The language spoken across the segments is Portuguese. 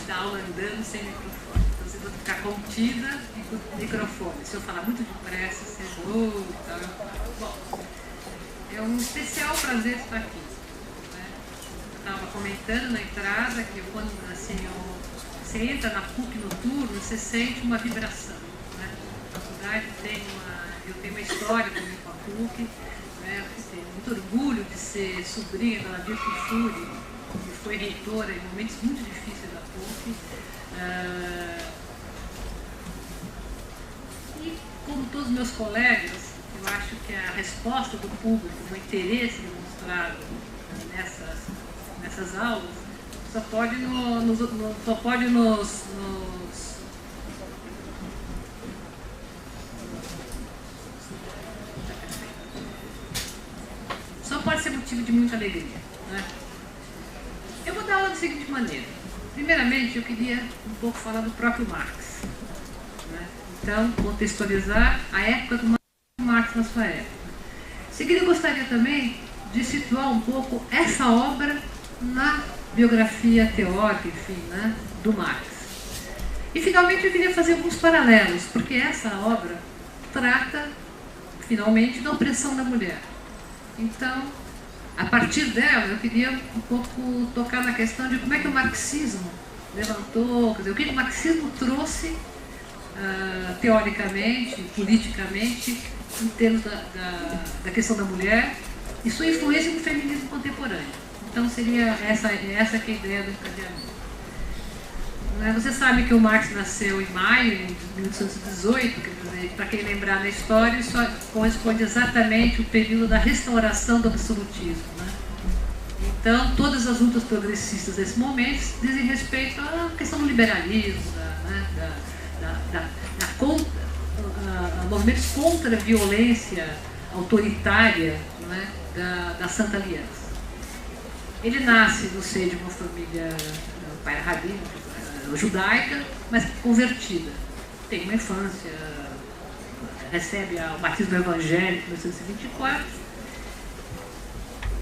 dar aula andando sem microfone. Então você vai ficar contida e com o microfone. Se eu falar muito depressa, você volta. Bom, é um especial prazer estar aqui. Né? Eu estava comentando na entrada que quando assim, você entra na PUC noturno, você sente uma vibração. Né? A faculdade eu tenho uma história também com a PUC. Né? Eu tenho muito orgulho de ser sobrinha da Nadir Kifuri, que foi reitora em momentos muito difíceis da PUC. E como todos os meus colegas, eu acho que a resposta do público, o interesse demonstrado nessas aulas, só pode ser motivo de muita alegria. Né? Eu vou dar aula da seguinte maneira. Primeiramente, eu queria um pouco falar do próprio Marx. Né? Então, contextualizar a época do Marx na sua época. Em seguida, eu gostaria também de situar um pouco essa obra na biografia teórica, enfim, né, do Marx. E, finalmente, eu queria fazer alguns paralelos, porque essa obra trata, finalmente, da opressão da mulher. Então, a partir dela, eu queria um pouco tocar na questão de como é que o marxismo levantou, quer dizer, o que o marxismo trouxe teoricamente, politicamente, em termos da questão da mulher e sua influência no feminismo contemporâneo. Então seria essa que é a ideia do encadeamento. Você sabe que o Marx nasceu em maio de 1818, para quem lembrar na história, isso corresponde exatamente ao período da restauração do absolutismo. Né? Então, todas as lutas progressistas desse momento dizem respeito à questão do liberalismo, movimentos contra a violência autoritária, né, da Santa Aliança. Ele nasce no seio de uma família rabínica, judaica, mas convertida. Tem uma infância, recebe o batismo evangélico em 1924.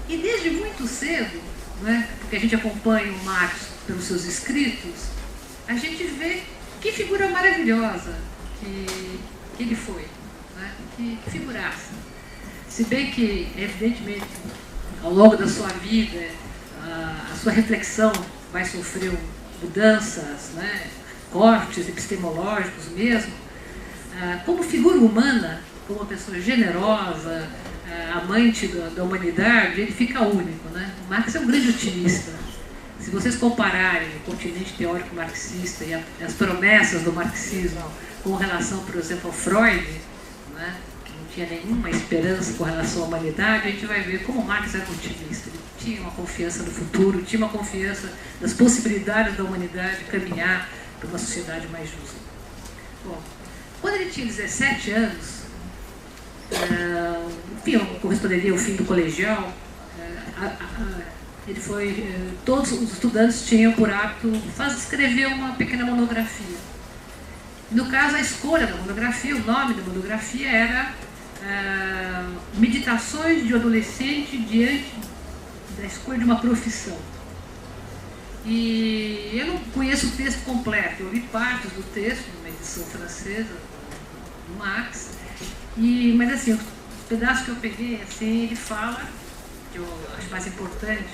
E desde muito cedo, né, porque a gente acompanha o Marx pelos seus escritos, a gente vê que figura maravilhosa que ele foi, né? Que figuraça. Se bem que, evidentemente, ao longo da sua vida, a sua reflexão vai sofrer mudanças, né? Cortes epistemológicos mesmo. Como figura humana, como uma pessoa generosa, amante da humanidade, ele fica único. Né? O Marx é um grande otimista. Se vocês compararem o continente teórico marxista e as promessas do marxismo com relação, por exemplo, ao Freud, né, que não tinha nenhuma esperança com relação à humanidade, a gente vai ver como Marx era otimista. Ele tinha uma confiança no futuro, tinha uma confiança nas possibilidades da humanidade caminhar para uma sociedade mais justa. Bom, quando ele tinha 17 anos, enfim, corresponderia ao fim do colegial, ele foi, todos os estudantes tinham por hábito escrever uma pequena monografia. No caso, a escolha da monografia, o nome da monografia era Meditações de um adolescente diante da escolha de uma profissão. E eu não conheço o texto completo, eu li partes do texto, numa edição francesa, do Marx, mas assim, o pedaço que eu peguei, assim, ele fala, que eu acho mais importante,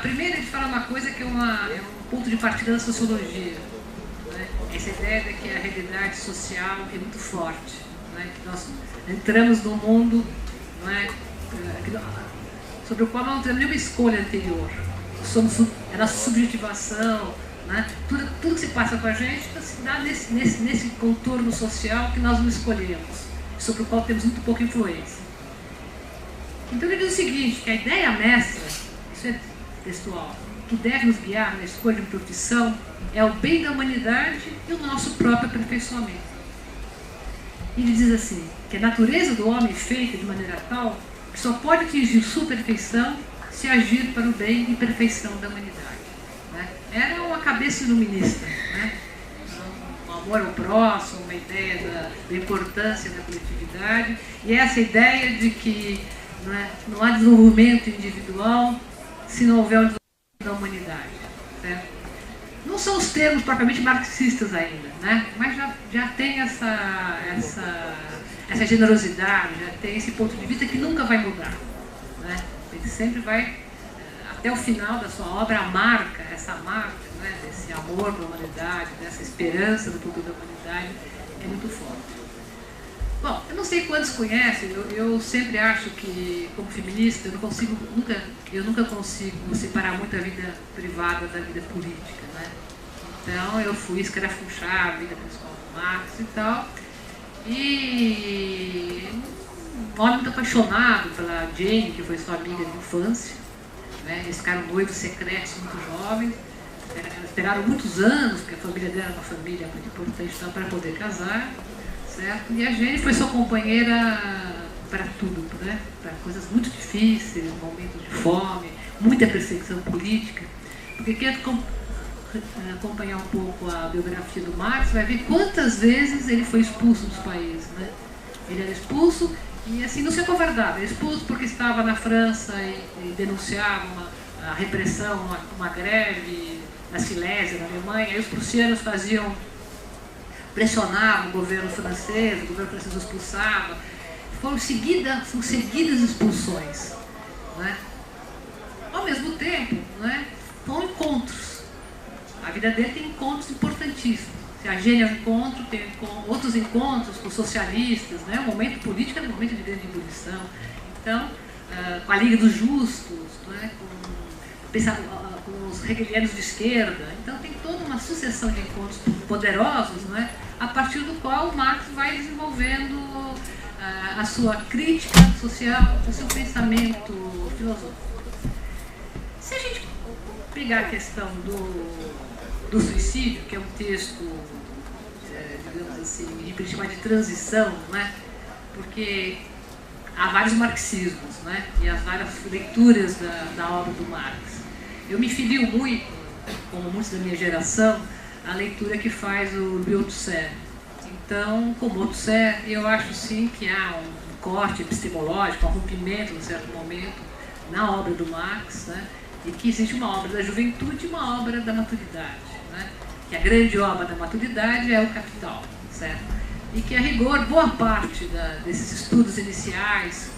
primeiro ele fala uma coisa que é um ponto de partida da sociologia, né? Essa ideia de que a realidade social é muito forte, né? Que nós entramos num mundo, não é, sobre o qual nós não temos nenhuma escolha anterior. É nossa subjetivação, né? Tudo que se passa com a gente se dá nesse contorno social que nós não escolhemos, sobre o qual temos muito pouca influência. Então ele diz o seguinte, que a ideia mestra, isso é textual, que deve nos guiar na escolha de uma profissão é o bem da humanidade e o nosso próprio aperfeiçoamento. Ele diz assim, que a natureza do homem é feita de maneira tal que só pode atingir sua perfeição se agir para o bem e perfeição da humanidade. Né? Era uma cabeça iluminista, né? Um amor ao próximo, uma ideia da importância da coletividade, e essa ideia de que não há desenvolvimento individual se não houver o desenvolvimento da humanidade. Certo? não são os termos propriamente marxistas ainda, né? Mas já tem essa generosidade, já tem esse ponto de vista que nunca vai mudar, né? Ele sempre vai, até o final da sua obra, essa marca, né, desse amor pela humanidade, dessa esperança do futuro da humanidade, é muito forte. Bom, eu não sei quantos conhecem, eu sempre acho que, como feminista, eu nunca consigo separar muito a vida privada da vida política, né? Então, eu fui escarafunchar a vida pessoal do Marx e tal, e um homem muito apaixonado pela Jane, que foi sua amiga de infância, né? Eles ficaram noivos secretos muito jovens, esperaram muitos anos, porque a família dela era uma família muito importante para poder casar, certo? E a Jane foi sua companheira para tudo, né? Para coisas muito difíceis, momentos de fome, muita perseguição política, porque quem acompanhar um pouco a biografia do Marx vai ver quantas vezes ele foi expulso dos países, né? Ele era expulso e assim não se acovardava, era expulso porque estava na França e denunciava a repressão, uma greve na Silésia, na Alemanha, e os prussianos pressionavam o governo francês o expulsava. Foram seguidas expulsões, né? Ao mesmo tempo, né, foram encontros. A vida dele tem encontros importantíssimos. Se a Gênia é um encontro, tem outros encontros com socialistas, né? O momento político era um momento de grande ebulição. Então, com a Liga dos Justos, né? Com os hegelianos de esquerda. Então, tem toda uma sucessão de encontros poderosos, né? A partir do qual o Marx vai desenvolvendo a sua crítica social, o seu pensamento filosófico. Se a gente pegar a questão do suicídio, que é um texto, digamos assim, a gente pode chamar de transição, né? Porque há vários marxismos, né? E há várias leituras da obra do Marx. Eu me filio muito, como muitos da minha geração, a leitura que faz o Althusser. Então, como Althusser, eu acho sim que há um corte epistemológico, um rompimento, em certo momento, na obra do Marx, né? E que existe uma obra da juventude e uma obra da maturidade, né? Que a grande obra da maturidade é o Capital, certo? E que, a rigor, boa parte desses estudos iniciais,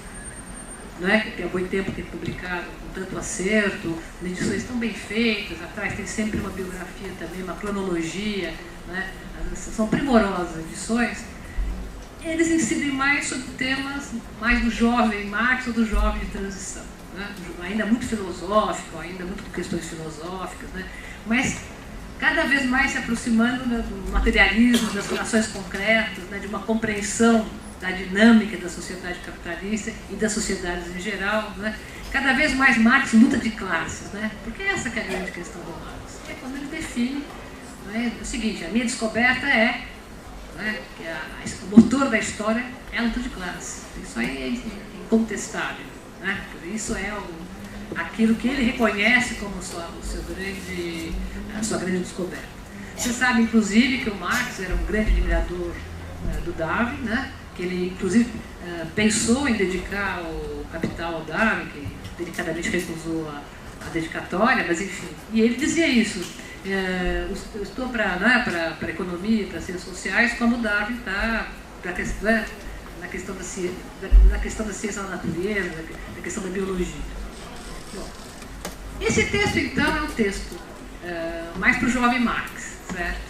né, que há muito tempo tem publicado com tanto acerto, edições tão bem feitas, atrás tem sempre uma biografia também, uma cronologia, né? São primorosas edições. Eles incidem mais sobre temas mais do jovem Marx ou do jovem de transição, né? Ainda muito filosófico, ainda muito com questões filosóficas, né? Mas cada vez mais se aproximando, né, do materialismo, das relações concretas, né, de uma compreensão da dinâmica da sociedade capitalista e das sociedades em geral, né? Cada vez mais Marx luta de classes, né? Porque essa que é a grande questão do Marx. É quando ele define, né, o seguinte: a minha descoberta é, né, que o motor da história é a luta de classe. Isso aí é incontestável, né? Isso é aquilo que ele reconhece como a sua grande descoberta. Você sabe, inclusive, que o Marx era um grande admirador do Darwin, né? Que ele, inclusive, pensou em dedicar o Capital ao Darwin, que delicadamente recusou a dedicatória, mas enfim. E ele dizia isso: eu estou para a economia, para as ciências sociais, como o Darwin está na questão da ciência da natureza, na questão da biologia. Bom, esse texto, então, é um texto mais para o jovem Marx, certo?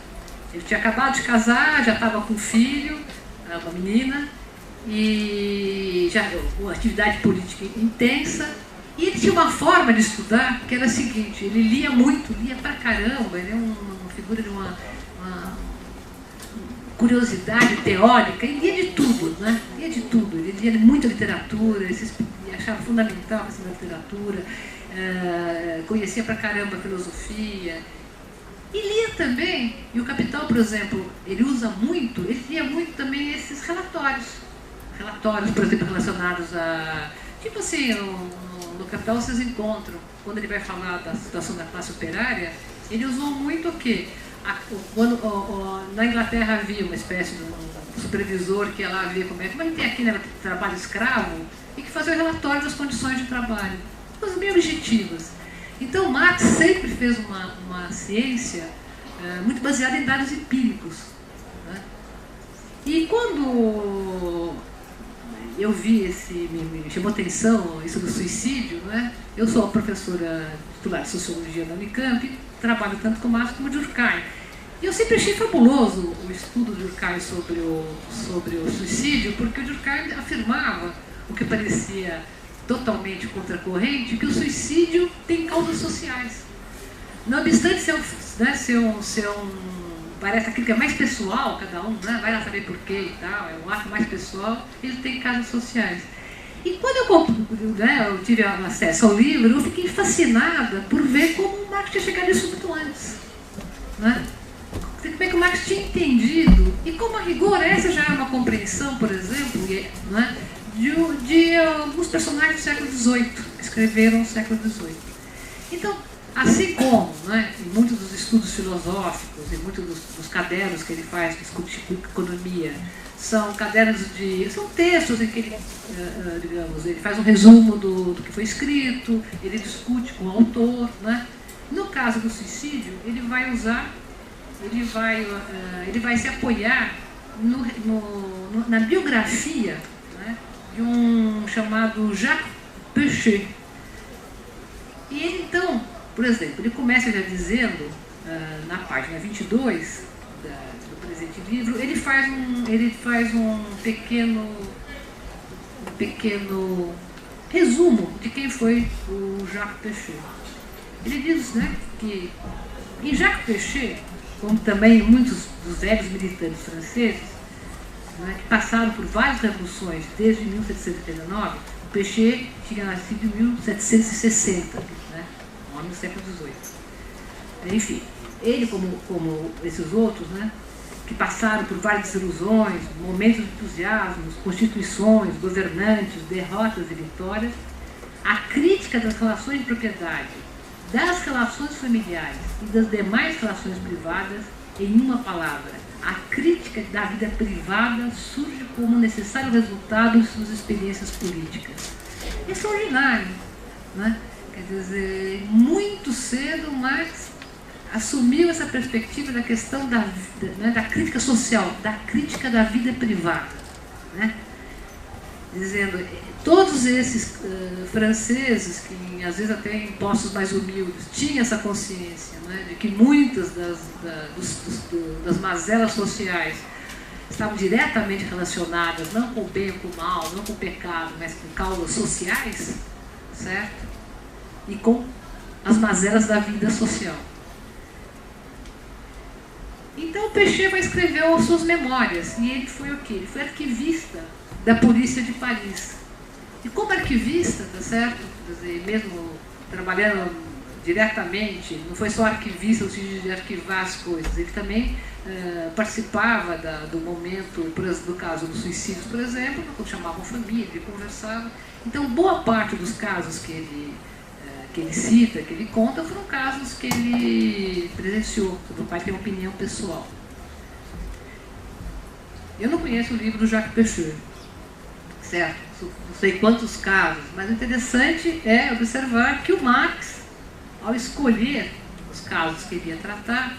Ele tinha acabado de casar, já estava com um filho, uma menina, e já uma atividade política intensa, e ele tinha uma forma de estudar que era a seguinte: ele lia muito, lia pra caramba, ele é uma figura de uma curiosidade teórica, e lia de tudo, né? Lia de tudo, ele lia muita literatura, ele achava fundamental essa literatura, conhecia pra caramba a filosofia, e lia também, e o Capital, por exemplo, ele lia muito também esses relatórios, por exemplo, relacionados a, tipo assim, no Capital vocês encontram, quando ele vai falar da situação da classe operária, ele usou muito o quê? Na Inglaterra havia uma espécie de um supervisor que ia lá ver como é que tem aqui, né, trabalho escravo, e que fazia o relatório das condições de trabalho, coisas bem objetivas. Então Marx sempre fez uma ciência muito baseada em dados empíricos, né? E quando eu vi me chamou atenção isso do suicídio, né? Eu sou professora titular de Sociologia da Unicamp, trabalho tanto com Marx como Durkheim. E eu sempre achei fabuloso o estudo de Durkheim sobre o suicídio, porque o Durkheim afirmava, o que parecia totalmente contracorrente, que o suicídio tem causas sociais. Não obstante parece aquilo que é mais pessoal, cada um, né, vai lá saber porquê e tal, é um ato mais pessoal, ele tem causas sociais. E quando eu tive acesso ao livro, eu fiquei fascinada por ver como o Marx tinha chegado nisso muito antes, né? Como é que o Marx tinha entendido, e como a rigor essa já é uma compreensão, por exemplo, né, de alguns personagens do século XVIII, que escreveram no século XVIII. Então, assim como, né, em muitos dos estudos filosóficos, e muitos dos cadernos que ele faz, que discute economia, são textos em que ele, digamos, ele faz um resumo do que foi escrito, ele discute com o autor, né? No caso do suicídio, ele vai se apoiar na biografia, né, de um chamado Jacques Péchet. E ele, então, por exemplo, ele começa já dizendo, na página 22 do presente livro, ele faz um pequeno resumo de quem foi o Jacques Péchet. Ele diz, né, que em Jacques Péchet, como também muitos dos velhos militantes franceses, né, que passaram por várias revoluções desde 1789, o Péchet tinha nascido em 1760, né, um homem do século XVIII. Enfim, ele, como esses outros, né, que passaram por várias desilusões, momentos de entusiasmos, constituições, governantes, derrotas e vitórias, a crítica das relações de propriedade, das relações familiares e das demais relações privadas, em uma palavra, a crítica da vida privada surge como necessário resultado de suas experiências políticas. É extraordinário, né? Quer dizer, muito cedo Marx assumiu essa perspectiva da questão da crítica social, da crítica da vida privada, né? Dizendo, todos esses franceses, que às vezes até em postos mais humildes, tinham essa consciência, né, de que muitas das mazelas sociais estavam diretamente relacionadas, não com o bem ou com o mal, não com o pecado, mas com causas sociais, certo? E com as mazelas da vida social. Então o Péchet vai escrever as suas memórias, e ele foi o quê? Ele foi arquivista da polícia de Paris. E como arquivista, tá certo? Quer dizer, mesmo trabalhando diretamente, não foi só arquivista no sentido de arquivar as coisas, ele também participava do momento, do caso dos suicídios, por exemplo, quando chamavam família, ele conversava. Então, boa parte dos casos que ele cita, que ele conta, foram casos que ele presenciou, sobre o qual tem uma opinião pessoal. Eu não conheço o livro do Jacques Péchet, certo? Não sei quantos casos, mas o interessante é observar que o Marx, ao escolher os casos que ele ia tratar,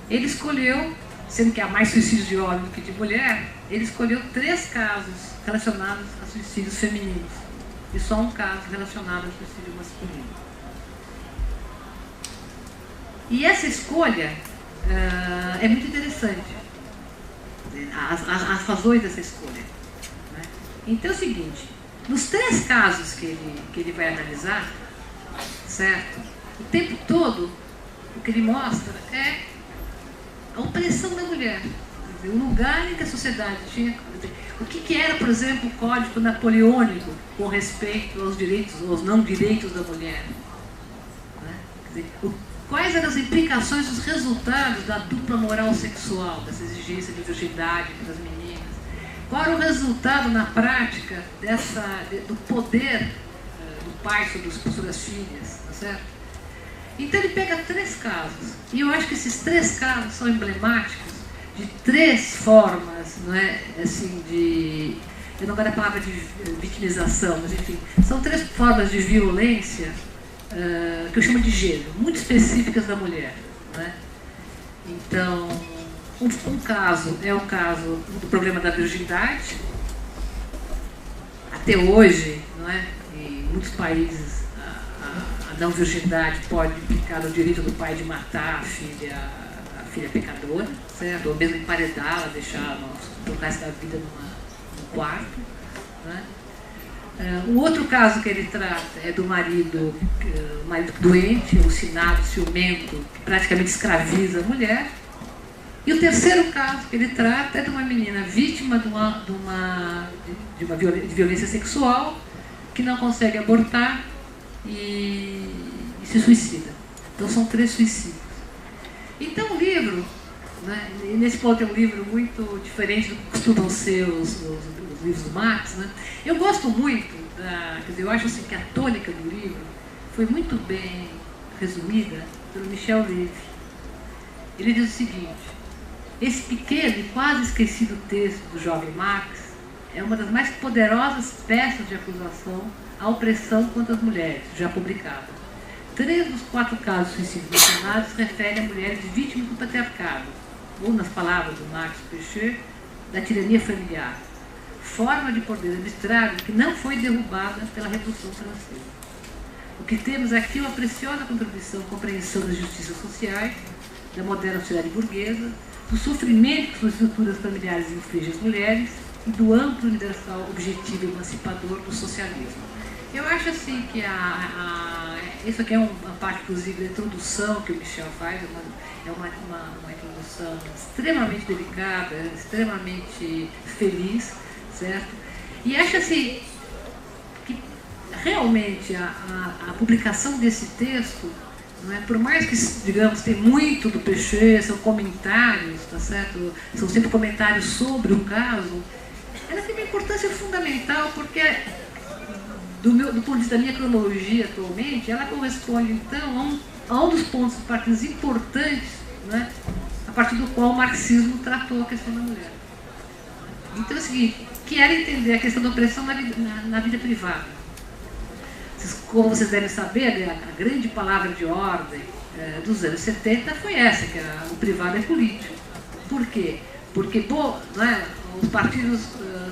ele escolheu, sendo que há mais suicídios de homem do que de mulher, ele escolheu 3 casos relacionados a suicídios femininos e só um caso relacionado a suicídio masculino. E essa escolha é muito interessante, as razões dessa escolha, né? Então é o seguinte, nos 3 casos que ele vai analisar, certo? O tempo todo, o que ele mostra é a opressão da mulher, quer dizer, o lugar em que a sociedade tinha. O que era, por exemplo, o Código Napoleônico com respeito aos direitos, aos não direitos da mulher, né? Quer dizer, quais eram as implicações, os resultados da dupla moral sexual, dessa exigência de virgindade das meninas? Qual era o resultado na prática do poder do pai sobre as filhas, tá certo? Então ele pega 3 casos, e eu acho que esses 3 casos são emblemáticos de 3 formas, não é, assim, eu não gosto da palavra de vitimização, mas enfim, são 3 formas de violência que eu chamo de gênero, muito específicas da mulher, né? Então, um caso é o caso do problema da virgindade. Até hoje, não é? Em muitos países, a não virgindade pode implicar no direito do pai de matar a filha pecadora, certo? Ou mesmo emparedá-la, deixá-la pro resto da vida num quarto. Né? O outro caso que ele trata é do marido doente, alucinado, ciumento, que praticamente escraviza a mulher. E o terceiro caso que ele trata é de uma menina vítima de violência sexual, que não consegue abortar e se suicida. Então são 3 suicídios. Então o livro, né, e nesse ponto é um livro muito diferente do que costumam ser os livros do Marx, né? Eu gosto muito, quer dizer, eu acho assim, que a tônica do livro foi muito bem resumida pelo Michel Levy. Ele diz o seguinte: esse pequeno e quase esquecido texto do jovem Marx é uma das mais poderosas peças de acusação à opressão contra as mulheres, já publicada. 3 dos 4 casos de suicídio mencionados referem a mulheres vítimas do patriarcado, ou, nas palavras do Marx Péchet, da tirania familiar, forma de poder arbitrário que não foi derrubada pela Revolução Francesa. O que temos aqui é uma preciosa contribuição à compreensão das justiças sociais, da moderna sociedade burguesa, do sofrimento que suas estruturas familiares infligem às mulheres e do amplo, universal, objetivo emancipador do socialismo. Eu acho assim que isso aqui é uma parte, inclusive, da introdução que o Michel faz, é uma introdução extremamente delicada, extremamente feliz, certo? E acho assim que realmente a publicação desse texto, não é? Por mais que, digamos, tem muito do Péchet, são comentários, tá certo? São sempre comentários sobre o caso, ela tem uma importância fundamental, porque do ponto de vista da minha cronologia atualmente, ela corresponde então a um dos pontos de partida importantes, né, a partir do qual o marxismo tratou a questão da mulher. Então é o seguinte: quero entender a questão da opressão na vida privada. Como vocês devem saber, a grande palavra de ordem dos anos 70 foi essa, que o privado é político. Por quê? Porque né, os partidos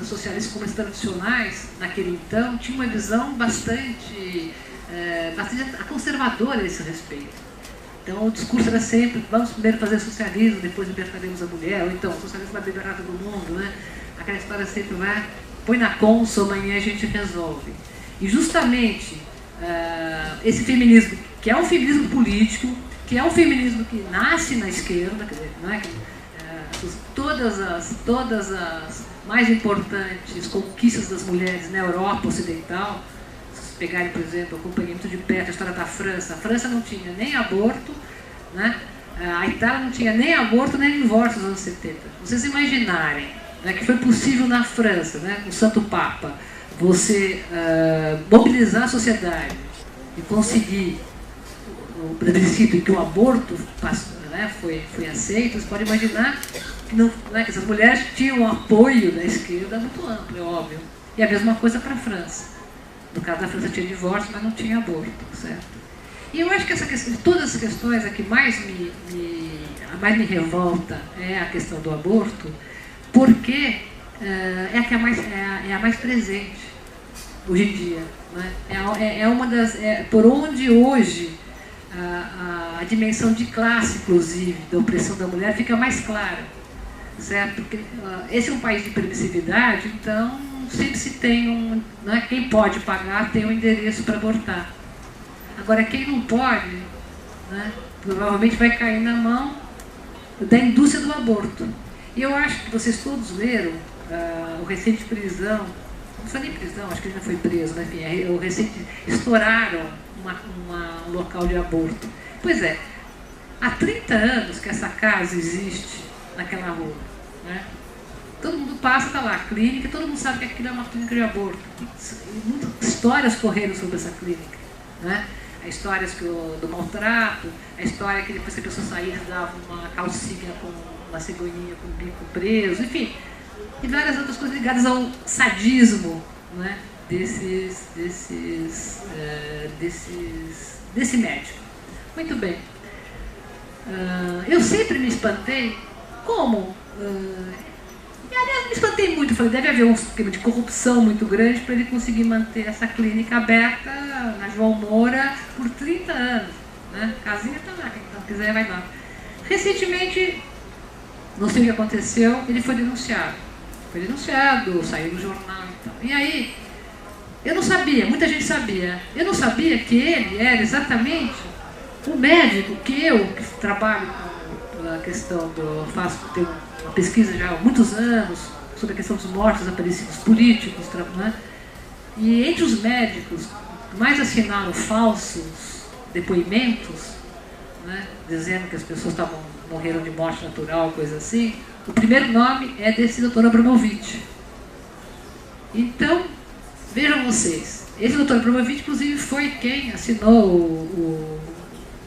socialistas comunistas tradicionais, naquele então, tinham uma visão bastante conservadora a esse respeito. Então o discurso era sempre: vamos primeiro fazer socialismo, depois libertaremos a mulher, ou então o socialismo vai liberar todo mundo, né? Aquela história sempre vai, põe na Consul, amanhã a gente resolve. E justamente esse feminismo, que é um feminismo político, que é um feminismo que nasce na esquerda, quer dizer, não é? Todas as mais importantes conquistas das mulheres na Europa Ocidental, se vocês pegarem, por exemplo, eu acompanhei muito de perto a história da França. A França não tinha nem aborto, né? A Itália não tinha nem aborto nem divórcio nos anos 70. Vocês imaginarem, né, que foi possível na França, né, com o Santo Papa, você mobilizar a sociedade e conseguir o plebiscito em que o aborto foi aceito. Você pode imaginar que essas mulheres tinham um apoio da esquerda muito amplo, é óbvio. E a mesma coisa para a França. No caso da França tinha divórcio, mas não tinha aborto, certo? E eu acho que todas as questões, a que mais me revolta é a questão do aborto, porque é a mais presente hoje em dia. Né? É uma das... por onde hoje a dimensão de classe, inclusive, da opressão da mulher fica mais clara, certo? Porque esse é um país de permissividade, então sempre se tem né, quem pode pagar tem um endereço para abortar. Agora, quem não pode, né, provavelmente vai cair na mão da indústria do aborto. E eu acho que vocês todos leram o recente prisão, não foi nem prisão, acho que ele já foi preso, mas enfim, o recente estouraram um local de aborto. Pois é, há 30 anos que essa casa existe naquela rua, né? Todo mundo passa, está lá, a clínica, todo mundo sabe que aquilo é uma clínica de aborto. E muitas histórias correram sobre essa clínica, né? Há histórias do maltrato, a história que depois que a pessoa saía, dava uma calcinha com uma cegonhinha com o bico preso, enfim, e várias outras coisas ligadas ao sadismo, né, desse médico. Muito bem. eu sempre me espantei como... e, aliás, me espantei muito. Falei, deve haver um esquema de corrupção muito grande para ele conseguir manter essa clínica aberta na João Moura por 30 anos. Né? A casinha está lá, quem não quiser vai lá. Recentemente, não sei o que aconteceu, ele foi denunciado. Foi denunciado, saiu no jornal e tal. E aí, eu não sabia, muita gente sabia. Eu não sabia que ele era exatamente o médico que trabalho com a questão tenho uma pesquisa já há muitos anos sobre a questão dos mortos aparecidos políticos, né? E entre os médicos que mais assinaram falsos depoimentos, né, dizendo que as pessoas morreram de morte natural, coisa assim, o primeiro nome é desse Dr. Abramovich. Então, vejam vocês, esse Dr. Abramovich, inclusive, foi quem assinou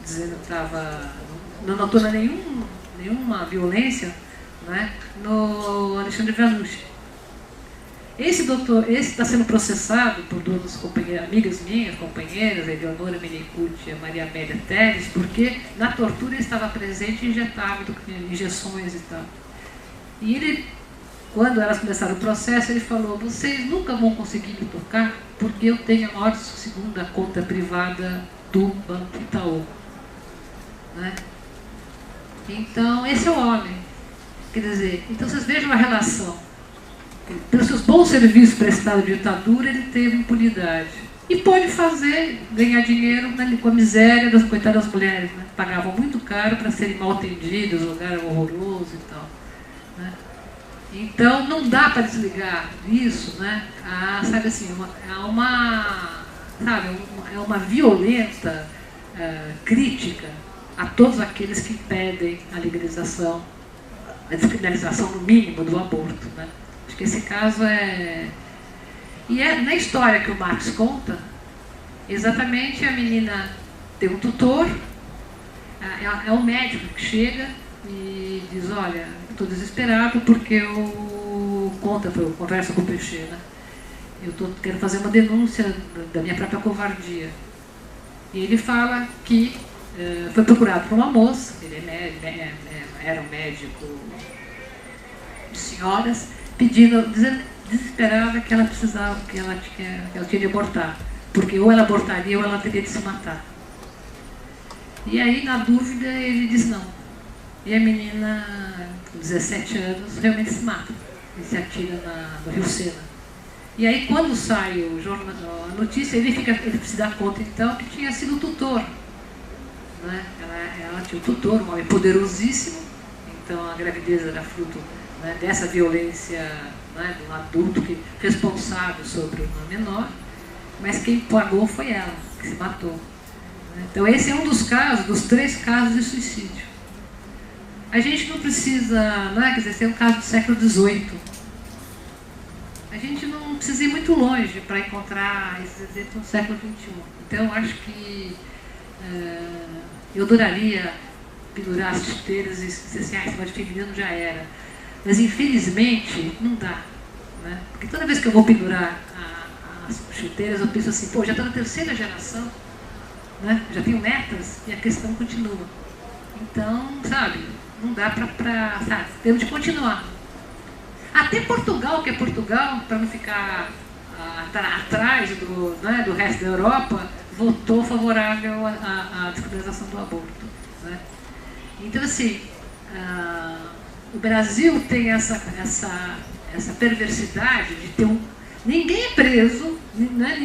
dizendo que não notou nenhuma violência, né, no Alexandre Vanucci. Esse está sendo processado por duas amigas minhas, companheiras, a Eleonora Menicucci e a Maria Amélia Teles, porque na tortura ele estava presente e injetava injeções e tal. E ele, quando elas começaram o processo, ele falou: vocês nunca vão conseguir me tocar porque eu tenho a maior segunda conta privada do Banco Itaú. Né? Então, esse é o homem. Quer dizer, então vocês vejam a relação. Pelos seus bons serviços prestados à ditadura, ele teve impunidade. E pôde ganhar dinheiro com a miséria das coitadas mulheres, né? Pagavam muito caro para serem mal atendidas, o lugar era horroroso e tal. Né? Então, não dá para desligar isso, né? Sabe assim, é uma violenta crítica a todos aqueles que impedem a legalização, a descriminalização no mínimo do aborto, né? Acho que esse caso é... E na história que o Marx conta, exatamente a menina tem um tutor, é um médico que chega e diz: olha, estou desesperado porque eu converso com o Peixeira, né? Eu quero fazer uma denúncia da minha própria covardia. E ele fala que foi procurado por uma moça, ele era um médico de senhoras, dizendo desesperada que ela precisava, que ela tinha de abortar, porque ou ela abortaria ou ela teria de se matar. E aí, na dúvida, ele diz não. E a menina, com 17 anos, realmente se mata. E se atira no Rio Sena. E aí, quando sai o jornal, a notícia, ele se dá conta, então, que tinha sido o tutor. Né? Ela tinha um tutor, um homem poderosíssimo. Então, a gravidez era fruto, né, dessa violência, né, de um adulto responsável sobre uma menor. Mas quem pagou foi ela, que se matou. Então, esse é um dos 3 casos de suicídio. A gente não precisa, quer dizer, ser um caso do século XVIII. A gente não precisa ir muito longe para encontrar esses exemplos no século XXI. Então, acho que eu adoraria pendurar as chuteiras e dizer assim: esse negócio de feminino já era. Mas, infelizmente, não dá. Né? Porque toda vez que eu vou pendurar as chuteiras, eu penso assim: pô, já estou na 3ª geração. Né? Já tenho netas e a questão continua. Então, sabe, não dá sabe, temos de continuar. Até Portugal, que é Portugal, para não ficar atrás do resto da Europa, votou favorável à descriminalização do aborto. Né? Então, assim, o Brasil tem essa perversidade de ter ninguém é preso, né?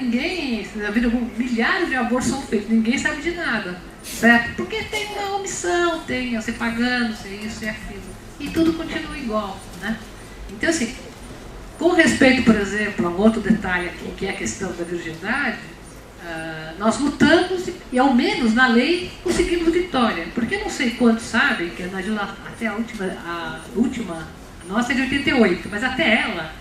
Milhares de abortos são feitos, ninguém sabe de nada, certo? Porque tem uma omissão, tem você pagando, tem isso e aquilo, e tudo continua igual, né? Então, assim, com respeito, por exemplo, a um outro detalhe aqui, que é a questão da virgindade, nós lutamos e, ao menos na lei, conseguimos vitória. Porque eu não sei quantos sabem que até a última, a nossa é de 88, mas até ela,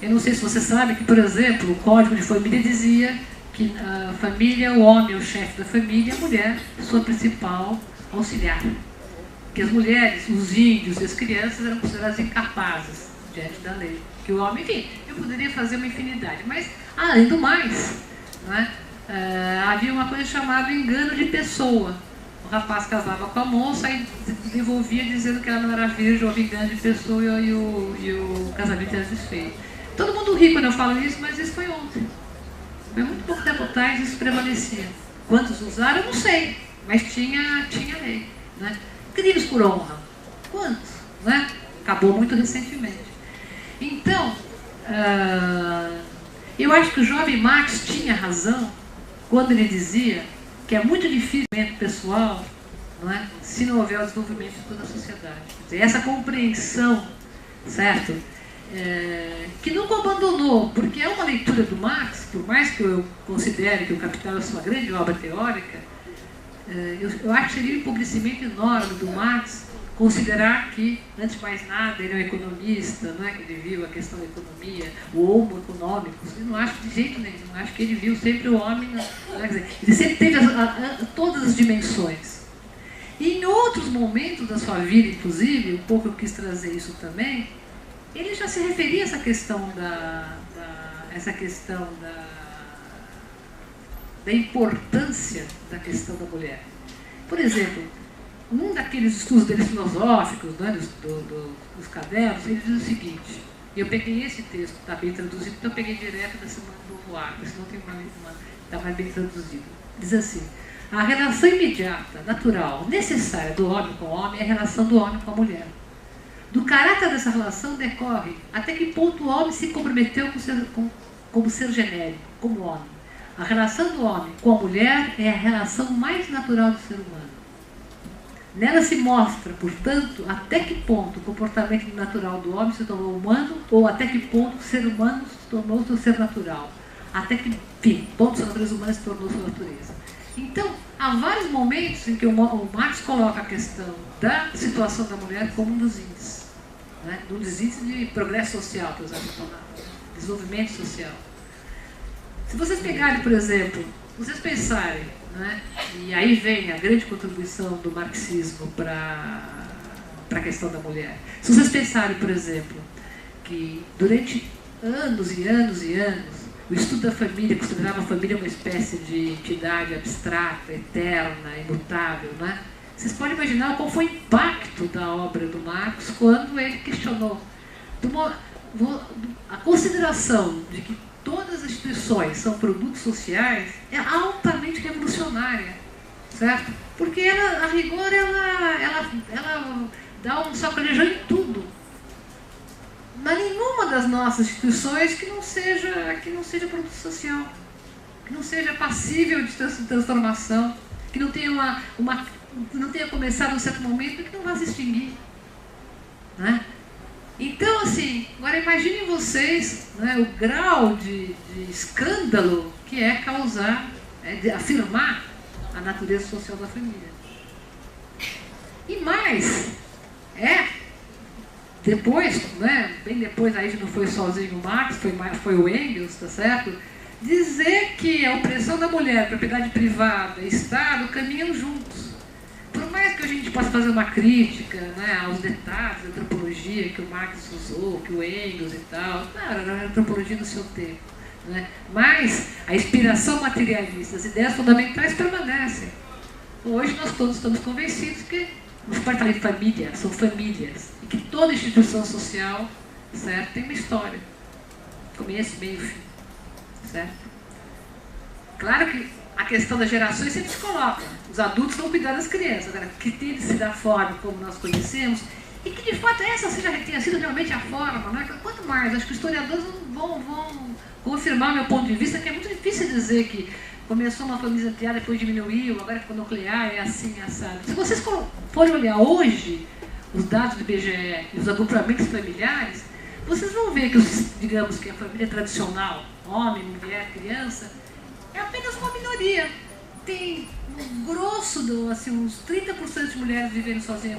eu não sei se você sabe que, por exemplo, o Código de Família dizia que a família, o homem é o chefe da família, a mulher, sua principal auxiliar. Que as mulheres, os índios e as crianças eram consideradas incapazes diante da lei. Que o homem, enfim, eu poderia fazer uma infinidade. Mas, além do mais, havia uma coisa chamada engano de pessoa. O rapaz casava com a moça e devolvia dizendo que ela não era virgem ou vingante de pessoa e o casamento era desfeito. Todo mundo ri quando eu falo isso, mas isso foi ontem. Foi muito pouco tempo atrás, isso prevalecia. Quantos usaram, eu não sei, mas tinha lei. Né? Crimes por honra. Quantos? Né? Acabou muito recentemente. Então, eu acho que o jovem Marx tinha razão quando ele dizia que é muito difícil o pessoal, não é? Se não houver o desenvolvimento de toda a sociedade. Quer dizer, essa compreensão, certo? Que nunca abandonou, porque é uma leitura do Marx, por mais que eu considere que o Capital é uma grande obra teórica, eu acho que seria um empobrecimento enorme do Marx considerar que, antes de mais nada, ele é um economista, não é? Que ele viu a questão da economia, o homo econômicos. Eu não acho de jeito nenhum, acho que ele viu sempre o homem, quer dizer, ele sempre teve todas as dimensões. E em outros momentos da sua vida, inclusive, um pouco eu quis trazer isso também, ele já se referia a essa questão da importância da questão da mulher. Por exemplo, num daqueles estudos deles filosóficos, né, dos cadernos, ele diz o seguinte, e eu peguei esse texto, está bem traduzido, então eu peguei direto da Semana do Voar, senão está mais bem traduzido. Diz assim: a relação imediata, natural, necessária do homem com o homem é a relação do homem com a mulher. Do caráter dessa relação decorre até que ponto o homem se comprometeu como ser genérico, como homem. A relação do homem com a mulher é a relação mais natural do ser humano. Nela se mostra, portanto, até que ponto o comportamento natural do homem se tornou humano ou até que ponto o ser humano se tornou seu ser natural. Até que, enfim, ponto a natureza humana se tornou sua natureza. Então, há vários momentos em que o Marx coloca a questão da situação da mulher como um dos índices. Né? Um dos índices de progresso social, por exemplo, desenvolvimento social. Se vocês pegarem, por exemplo, vocês pensarem, né? E aí vem a grande contribuição do marxismo para a questão da mulher. Se vocês pensarem, por exemplo, que durante anos e anos e anos, o estudo da família considerava a família uma espécie de entidade abstrata, eterna, imutável, né? Vocês podem imaginar qual foi o impacto da obra do Marx quando ele questionou a consideração de que todas as instituições são produtos sociais é altamente revolucionária, certo? Porque ela, a rigor, ela dá um sacolejão em tudo. Mas nenhuma das nossas instituições que não seja produto social, que não seja passível de transformação, que não tenha não tenha começado em um certo momento e que não vá se extinguir, né? Então, assim, agora imaginem vocês, né, o grau de escândalo que é causar, de afirmar a natureza social da família. E mais, depois, né, bem depois, aí não foi sozinho o Marx, foi o Engels, tá certo? Dizer que a opressão da mulher, propriedade privada e Estado caminham juntos. Por mais que a gente possa fazer uma crítica, né, aos detalhes da antropologia que o Marx usou, que o Engels e tal, claro, era a antropologia do seu tempo, né? Mas a inspiração materialista, as ideias fundamentais permanecem. Hoje nós todos estamos convencidos que, não se pode falar de família, são famílias, e que toda instituição social, certo, tem uma história, começo, meio e fim, certo? Claro que a questão das gerações sempre se coloca. Os adultos vão cuidar das crianças. Agora, que tem de se dar forma como nós conhecemos, e que de fato essa tenha sido realmente a forma, né? Quanto mais, acho que os historiadores vão confirmar meu ponto de vista, que é muito difícil dizer que começou uma família nuclear, depois diminuiu, agora ficou nuclear, é assim, assado. Se vocês forem olhar hoje os dados do IBGE e os agrupamentos familiares, vocês vão ver que, digamos que a família tradicional, homem, mulher, criança, é apenas uma minoria. Tem um grosso, assim, uns 30% de mulheres vivendo sozinhas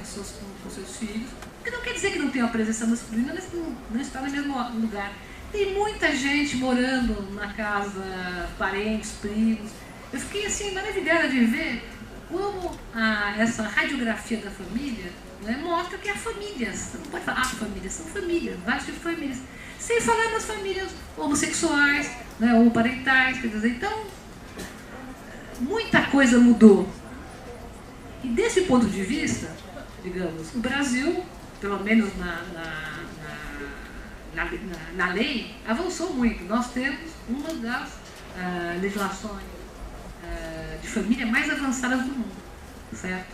com seus filhos, o que não quer dizer que não tem uma presença masculina, mas não está no mesmo lugar. Tem muita gente morando na casa, parentes, primos. Eu fiquei assim maravilhada de ver como essa radiografia da família, né, mostra que há famílias. Você não pode falar a família, são famílias, vários tipos de famílias. Sem falar nas famílias homossexuais, né, homoparentais, quer dizer, então muita coisa mudou. E desse ponto de vista, digamos, o Brasil, pelo menos na lei, avançou muito. Nós temos uma das legislações de família mais avançadas do mundo, certo?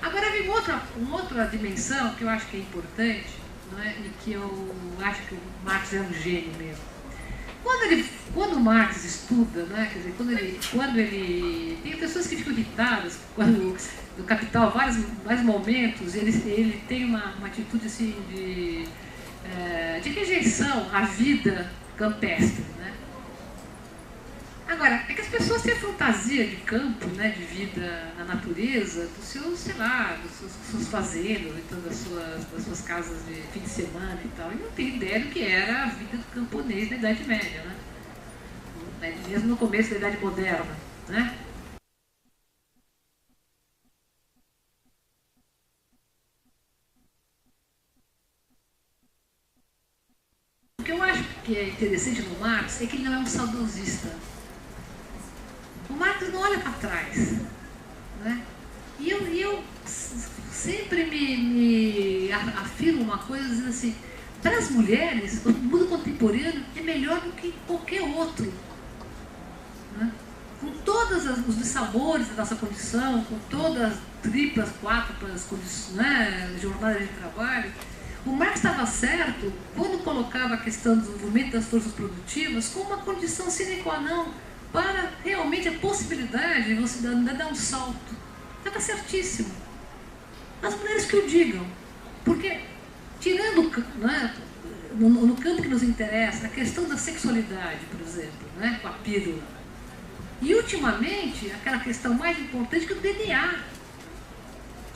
Agora vem uma outra dimensão que eu acho que é importante, não é? E que eu acho que o Marx é um gênio mesmo. Quando o Marx estuda, né, quer dizer, quando ele tem pessoas que ficam irritadas, quando no Capital, vários momentos, ele tem uma atitude assim de rejeição à vida campestre, né? Agora, é que as pessoas têm a fantasia de campo, né, de vida na natureza, dos seus, sei lá, das suas fazendas, então das suas casas de fim de semana e tal, e não tem ideia do que era a vida do camponês na Idade Média, né? Mesmo no começo da Idade Moderna, né? O que eu acho que é interessante no Marx é que ele não é um saudosista. O Marx não olha para trás, né? E eu sempre me afirmo uma coisa, dizendo assim, para as mulheres, o mundo contemporâneo é melhor do que qualquer outro, né? Com todos os dissabores da nossa condição, com todas as triplas, quádruplas condições, né, jornadas de trabalho, o Marx estava certo quando colocava a questão do desenvolvimento das forças produtivas como uma condição sine qua non para realmente a possibilidade de você dar um salto. Estava certíssimo. As mulheres que o digam. Porque, tirando, né, no campo que nos interessa, a questão da sexualidade, por exemplo, né, com a pílula. E, ultimamente, aquela questão mais importante que é o DNA.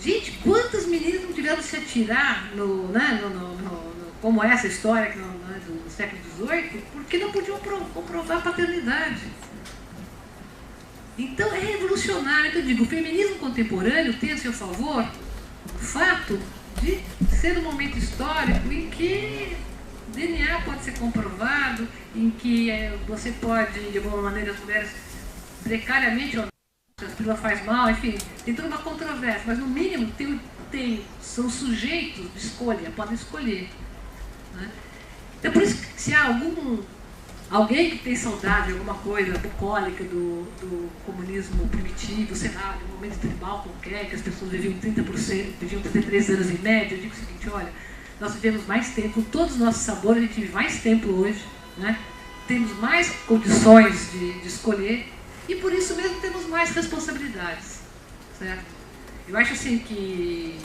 Gente, quantas meninas não tiveram de se atirar como essa história do século XVIII, porque não podiam comprovar a paternidade. Então é revolucionário, que eu digo, o feminismo contemporâneo tem a seu favor o fato de ser um momento histórico em que o DNA pode ser comprovado, em que você pode, de alguma maneira, as mulheres precariamente ou não, se a pílula faz mal, enfim, tem toda uma controvérsia, mas no mínimo são sujeitos de escolha, podem escolher, né? Então por isso que se há alguém que tem saudade de alguma coisa bucólica do comunismo primitivo, sei lá, de um momento tribal qualquer, que as pessoas viviam 30%, viviam 33 anos em média, eu digo o seguinte, olha, nós vivemos mais tempo, com todos os nossos sabores, a gente vive mais tempo hoje, né? Temos mais condições de escolher e por isso mesmo temos mais responsabilidades, certo? Eu acho assim que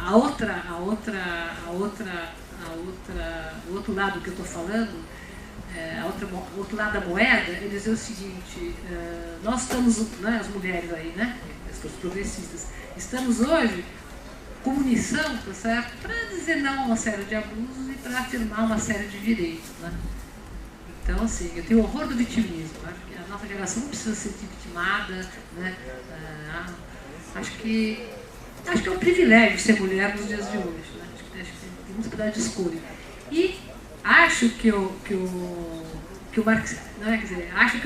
o outro lado que eu estou falando, o outro lado da moeda, é dizer o seguinte, nós estamos, né, as mulheres aí, né, as pessoas progressistas, estamos hoje com munição, tá certo, para dizer não a uma série de abusos e para afirmar uma série de direitos, né? Então, assim, eu tenho horror do vitimismo, acho que a nossa geração não precisa ser vitimada, né? Acho que é um privilégio ser mulher nos dias de hoje, né? Acho que tem muita possibilidade de escolha. E acho que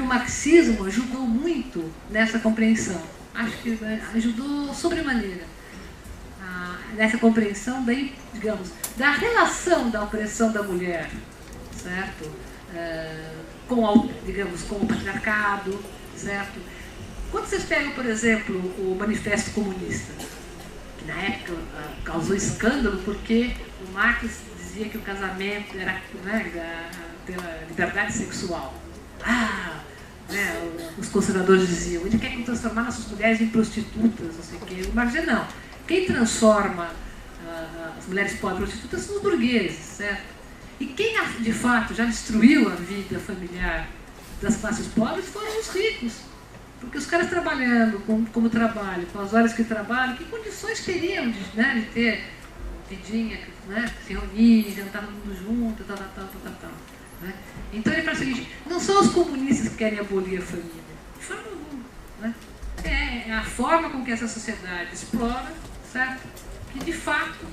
o marxismo ajudou muito nessa compreensão. Acho que ajudou sobremaneira nessa compreensão da relação da opressão da mulher, certo? Com o patriarcado, certo? Quando vocês pegam, por exemplo, o Manifesto Comunista, que na época causou escândalo porque o Marx dizia que o casamento era, né, pela liberdade sexual. Os conservadores diziam, ele quer transformar nossas mulheres em prostitutas, não sei o quê. O Marx dizia, não, quem transforma as mulheres pobres em prostitutas são os burgueses, certo? E quem, de fato, já destruiu a vida familiar das classes pobres foram os ricos. Porque os caras trabalhando como trabalho, com as horas que trabalham, que condições teriam de ter vidinha, né, se reunir, jantar todo mundo junto, tal. Né? Então ele fala o seguinte, não são os comunistas que querem abolir a família, de forma alguma, né? É a forma com que essa sociedade explora, certo? Que de fato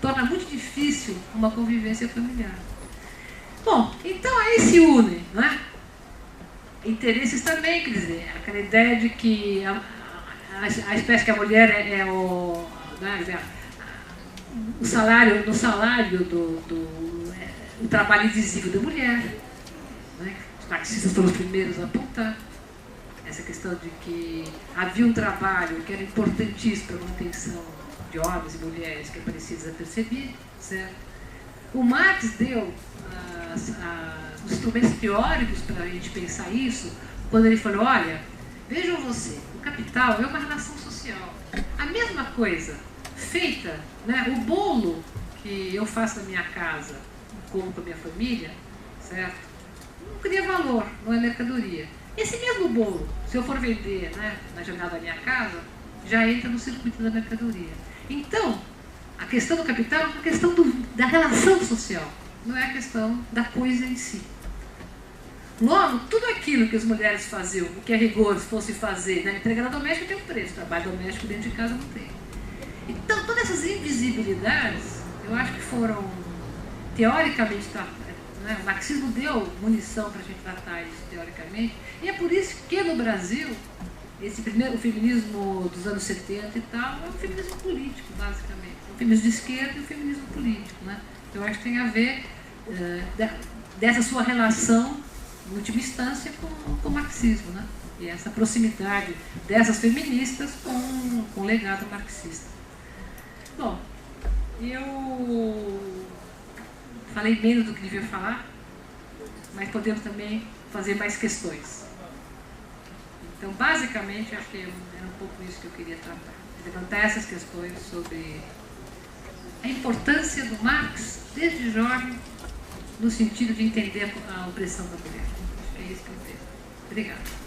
torna muito difícil uma convivência familiar. Bom, então aí se unem, né? Interesses também, quer dizer, aquela ideia de que a espécie que a mulher é o, né, o salário, no salário o trabalho invisível da mulher, né? Os marxistas foram os primeiros a apontar essa questão de que havia um trabalho que era importantíssimo para a manutenção de homens e mulheres que parecia desapercebido, certo? O Marx deu os instrumentos teóricos para a gente pensar isso, quando ele falou, olha, vejam você, o capital é uma relação social. A mesma coisa, feita, né, o bolo que eu faço na minha casa, como com a minha família, certo? Não cria valor, não é mercadoria. Esse mesmo bolo, se eu for vender, né, na janela da minha casa, já entra no circuito da mercadoria. Então, a questão do capital é uma questão da relação social, não é a questão da coisa em si. Logo, tudo aquilo que as mulheres faziam, o que a rigor fosse fazer na empregada doméstica tem um preço, trabalho doméstico dentro de casa não tem. Então, todas essas invisibilidades, eu acho que foram teoricamente, né, o marxismo deu munição para a gente tratar isso teoricamente, e é por isso que no Brasil, o feminismo dos anos 70 e tal, é um feminismo político, basicamente. O feminismo de esquerda e o feminismo político, né? Eu acho que tem a ver dessa sua relação, em última instância, com o marxismo, né? E essa proximidade dessas feministas com o legado marxista. Bom, eu falei menos do que devia falar, mas podemos também fazer mais questões. Então, basicamente, acho que era um pouco isso que eu queria tratar. Levantar essas questões sobre a importância do Marx, desde jovem, no sentido de entender a opressão da mulher. Acho que é isso que eu entendo. Obrigada.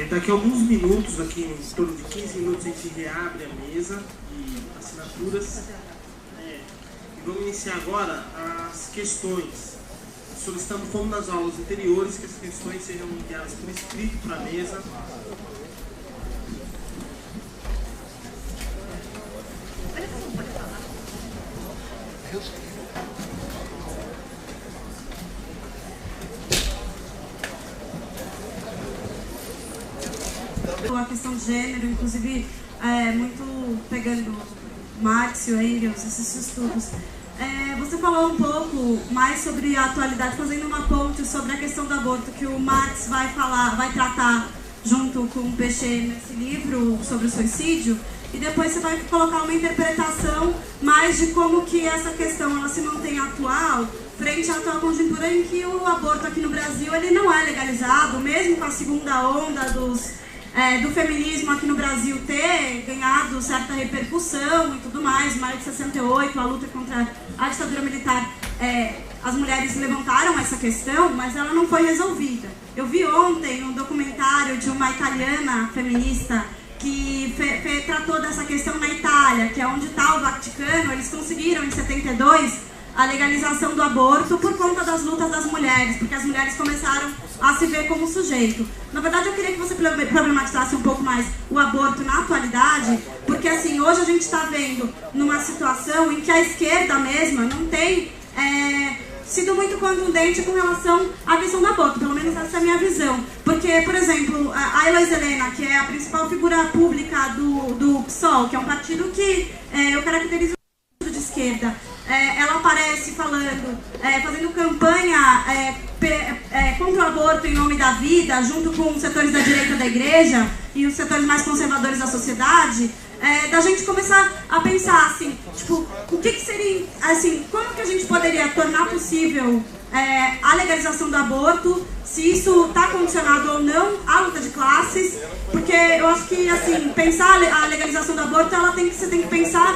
Daqui a alguns minutos, aqui em torno de 15 minutos, a gente reabre a mesa de assinaturas. E vamos iniciar agora as questões. Solicitamos, como nas aulas anteriores, que as questões sejam enviadas por escrito para a mesa. A questão de gênero, inclusive, muito pegando Marx e Engels, esses estudos. Você falou um pouco mais sobre a atualidade, fazendo uma ponte sobre a questão do aborto, que o Marx vai tratar junto com o Péchet nesse livro sobre o suicídio, e depois você vai colocar uma interpretação mais de como que essa questão ela se mantém atual, frente à atual conjuntura em que o aborto aqui no Brasil ele não é legalizado, mesmo com a segunda onda do feminismo aqui no Brasil ter ganhado certa repercussão e tudo mais, maio de 68, a luta contra a ditadura militar, as mulheres levantaram essa questão, mas ela não foi resolvida. Eu vi ontem um documentário de uma italiana feminista que tratou dessa questão na Itália, que é onde está o Vaticano. Eles conseguiram em 72 a legalização do aborto por conta das lutas das mulheres, porque as mulheres começaram a se ver como sujeito. Na verdade, eu queria que você problematizasse um pouco mais o aborto na atualidade, porque assim, hoje a gente está vendo numa situação em que a esquerda mesma não tem sido muito contundente com relação à questão do aborto, pelo menos essa é a minha visão. Porque, por exemplo, a Heloísa Helena, que é a principal figura pública do PSOL, que é um partido que eu caracterizo de esquerda, ela aparece falando, fazendo campanha contra o aborto em nome da vida, junto com os setores da direita da igreja e os setores mais conservadores da sociedade, da gente começar a pensar assim, tipo, o que seria, assim, como que a gente poderia tornar possível a legalização do aborto, se isso está condicionado ou não à luta de classes, porque eu acho que, assim, pensar a legalização do aborto, você tem que pensar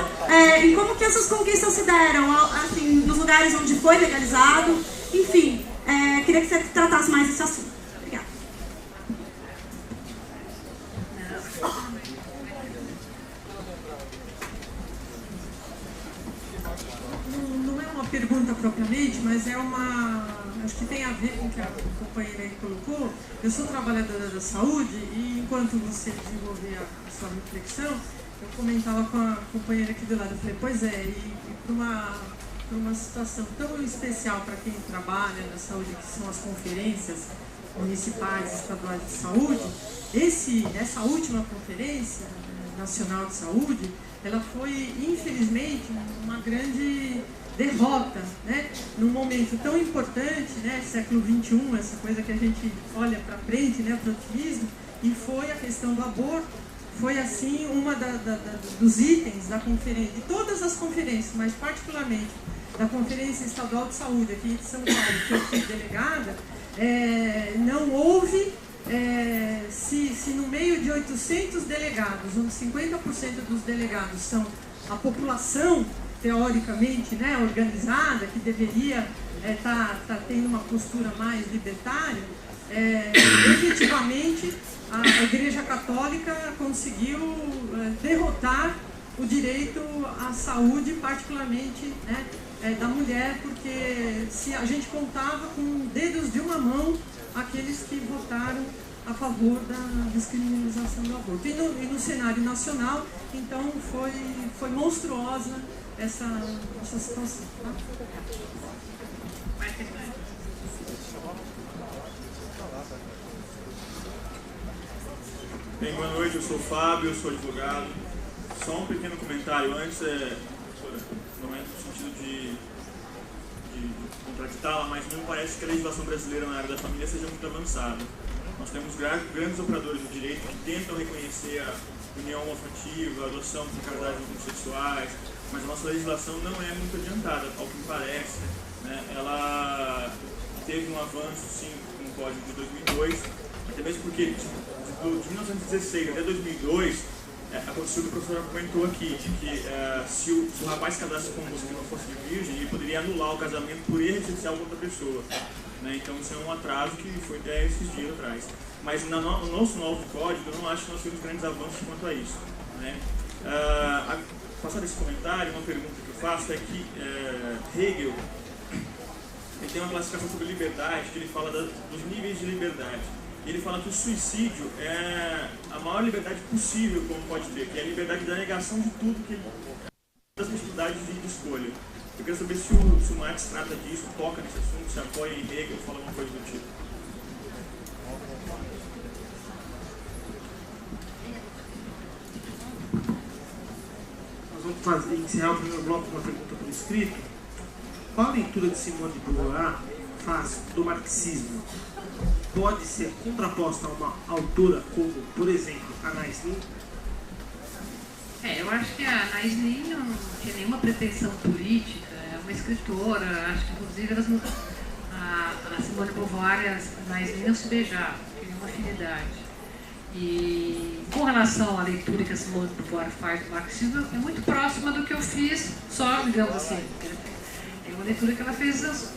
em como que essas conquistas se deram, assim, nos lugares onde foi legalizado, enfim, queria que você tratasse mais esse assunto. Obrigada. Não é uma pergunta propriamente, mas é uma... acho que tem a ver com o que a companheira aí colocou. Eu sou trabalhadora da saúde e enquanto você desenvolvia a sua reflexão, eu comentava com a companheira aqui do lado. Eu falei, pois é, e para uma por uma situação tão especial para quem trabalha na saúde, que são as conferências municipais e estaduais de saúde. Essa última conferência nacional de saúde, ela foi, infelizmente, uma grande derrota, né? Num momento tão importante, né? Século XXI, essa coisa que a gente olha para frente, né? Para o otimismo, e foi a questão do aborto. Foi, assim, uma dos itens da conferência, de todas as conferências, mas particularmente da Conferência Estadual de Saúde aqui de São Paulo, que eu fui delegada. Não houve, se no meio de 800 delegados, onde 50% dos delegados são a população, teoricamente, né, organizada, que deveria tá tendo uma postura mais libertária, efetivamente a Igreja Católica conseguiu derrotar o direito à saúde, particularmente, né, da mulher, porque se a gente contava com dedos de uma mão aqueles que votaram a favor da descriminalização do aborto. E no cenário nacional, então, foi monstruosa essa situação. Tá? Bem, boa noite, eu sou o Fábio, eu sou advogado. Só um pequeno comentário antes, não é no sentido de contraditá-la, mas não parece que a legislação brasileira na área da família seja muito avançada. Nós temos grandes operadores do direito que tentam reconhecer a união homoafetiva, a adoção por casais homossexuais, mas a nossa legislação não é muito adiantada, ao que me parece, né? Ela teve um avanço, sim, no Código de 2002, até mesmo porque de 1916 até 2002, aconteceu o que o professor comentou aqui, de que se o rapaz casasse com uma moça que não fosse virgem, ele poderia anular o casamento por erro essencial com outra pessoa. Né? Então isso é um atraso que foi até esses dias atrás. Mas no nosso novo código, eu não acho que nós temos grandes avanços quanto a isso. Né? Passado esse comentário, uma pergunta que eu faço é que Hegel ele tem uma classificação sobre liberdade, que ele fala dos níveis de liberdade. Ele fala que o suicídio é a maior liberdade possível como pode ter, que é a liberdade da negação de tudo, das possibilidades de escolha. Eu quero saber se o Marx trata disso, toca nesse assunto, se apoia em Hegel, fala alguma coisa do tipo. Nós vamos encerrar o primeiro bloco com uma pergunta por escrito. Qual a leitura de Simone de Beauvoir faz do marxismo? Pode ser contraposta a uma autora como, por exemplo, Anais Nin? Eu acho que a Anais Nin não tinha nenhuma pretensão política, é uma escritora, acho que inclusive a Simone de Beauvoir e a Anais Nin não se beijavam, tinham uma afinidade. E com relação à leitura que a Simone de Beauvoir faz do marxismo, é muito próxima do que eu fiz, só, digamos assim, é uma leitura que ela fez antes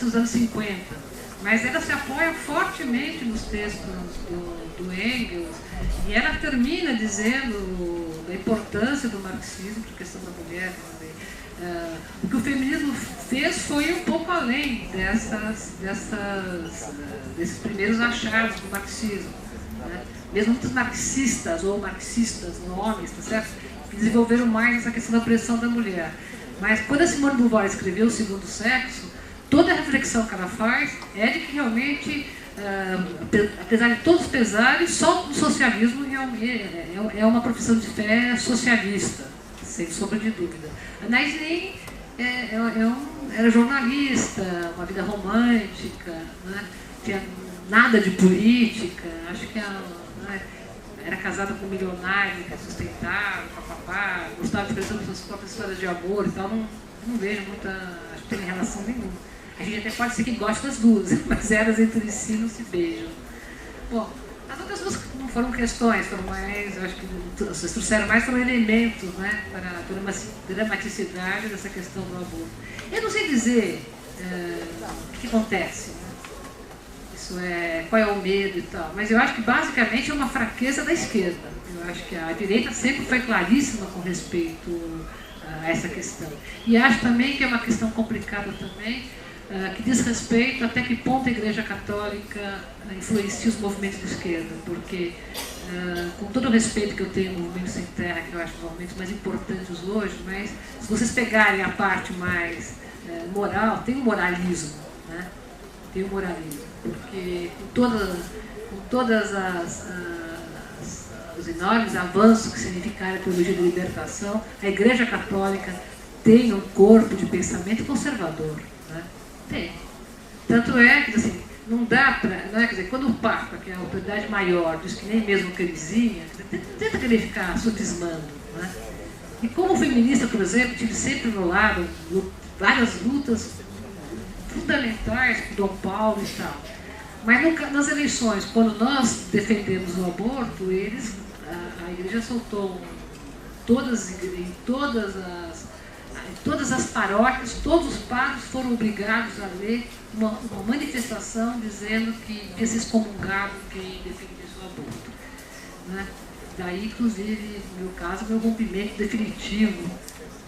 dos anos 50. Mas ela se apoia fortemente nos textos do Engels, e ela termina dizendo da importância do marxismo para a questão da mulher. O que o feminismo fez foi um pouco além desses primeiros achados do marxismo. Né? Mesmo muitos marxistas ou marxistas, homens, tá certo? Que desenvolveram mais essa questão da opressão da mulher. Mas quando a Simone de Beauvoir escreveu O Segundo Sexo, toda a reflexão que ela faz é de que realmente, apesar de todos os pesares, só o socialismo é uma profissão de fé socialista, sem sombra de dúvida. A Anais Nin era jornalista, uma vida romântica, né? Tinha nada de política, acho que era casada com um milionário que a sustentava, papapá, gostava de escrever suas próprias histórias de amor e tal, não vejo muita, acho que tem relação nenhuma. A gente até pode ser que goste das duas, mas elas entre si não se beijam. Bom, as outras duas não foram questões, foram mais, eu acho que vocês trouxeram mais foram elementos, né, para a dramaticidade dessa questão do aborto. Eu não sei dizer o que acontece, né? Isso qual é o medo e tal, mas eu acho que basicamente é uma fraqueza da esquerda. Eu acho que a direita sempre foi claríssima com respeito a essa questão. E acho também que é uma questão complicada também, que diz respeito até que ponto a Igreja Católica influencia os movimentos de esquerda, porque com todo o respeito que eu tenho ao movimento sem terra, que eu acho um dos movimentos mais importantes hoje, mas se vocês pegarem a parte mais moral, tem o moralismo, né? Tem o moralismo, porque com todas os enormes avanços que significaram a teologia da libertação, a Igreja Católica tem um corpo de pensamento conservador, né? Tem. Tanto é que, assim, não dá para... Quer dizer, quando o Papa, que é a autoridade maior, diz que nem mesmo camisinha, tenta querer ficar sofismando, né? E como feminista, por exemplo, tive sempre ao meu lado várias lutas fundamentais com Dom Paulo e tal. Mas nas eleições, quando nós defendemos o aborto, a Igreja soltou em todas as paróquias, todos os padres foram obrigados a ler uma manifestação dizendo que ia ser excomungado quem defendesse o aborto, né? Daí, inclusive, no meu caso, meu rompimento definitivo.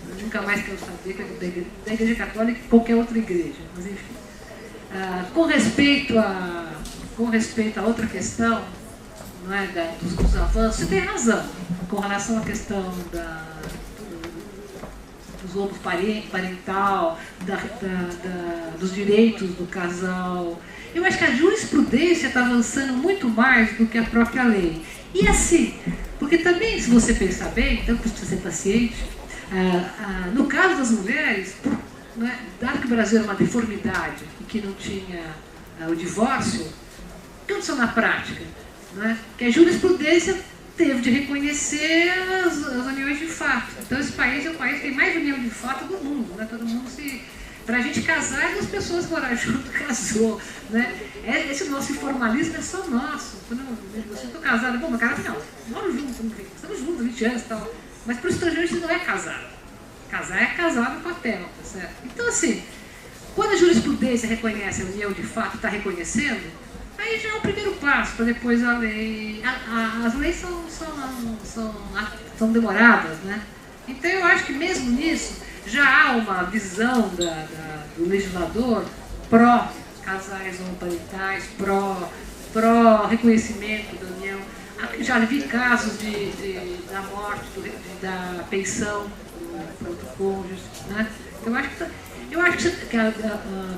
Eu nunca mais quero saber da Igreja Católica e qualquer outra igreja, mas enfim. Com respeito a outra questão, não é, dos avanços, você tem razão com relação à questão dos lobos parental, dos direitos do casal. Eu acho que a jurisprudência está avançando muito mais do que a própria lei. E assim, porque também, se você pensar bem, então precisa ser paciente, no caso das mulheres, né, dado que o Brasil era uma deformidade e que não tinha o divórcio, o que aconteceu na prática? Né? Que a jurisprudência teve de reconhecer as uniões de fato. Então esse país é o país que tem mais união de fato do mundo, né? Todo mundo se... Para a gente casar, duas pessoas morar junto, casou, né? Esse nosso informalismo é só nosso. Quando eu estou casada, bom, mas cara, não, moro junto, estamos juntos 20 anos e tal. Mas para o estrangeiro a gente não é casado. Casar é casado no papel, tá certo? Então assim, quando a jurisprudência reconhece a união de fato, está reconhecendo, aí já é o primeiro passo para depois a lei. As leis são demoradas, né? Então eu acho que mesmo nisso já há uma visão do legislador pró-casais homoparentais, pró-reconhecimento da união. Já vi casos da morte, da pensão para outro cônjuge, né? Eu acho que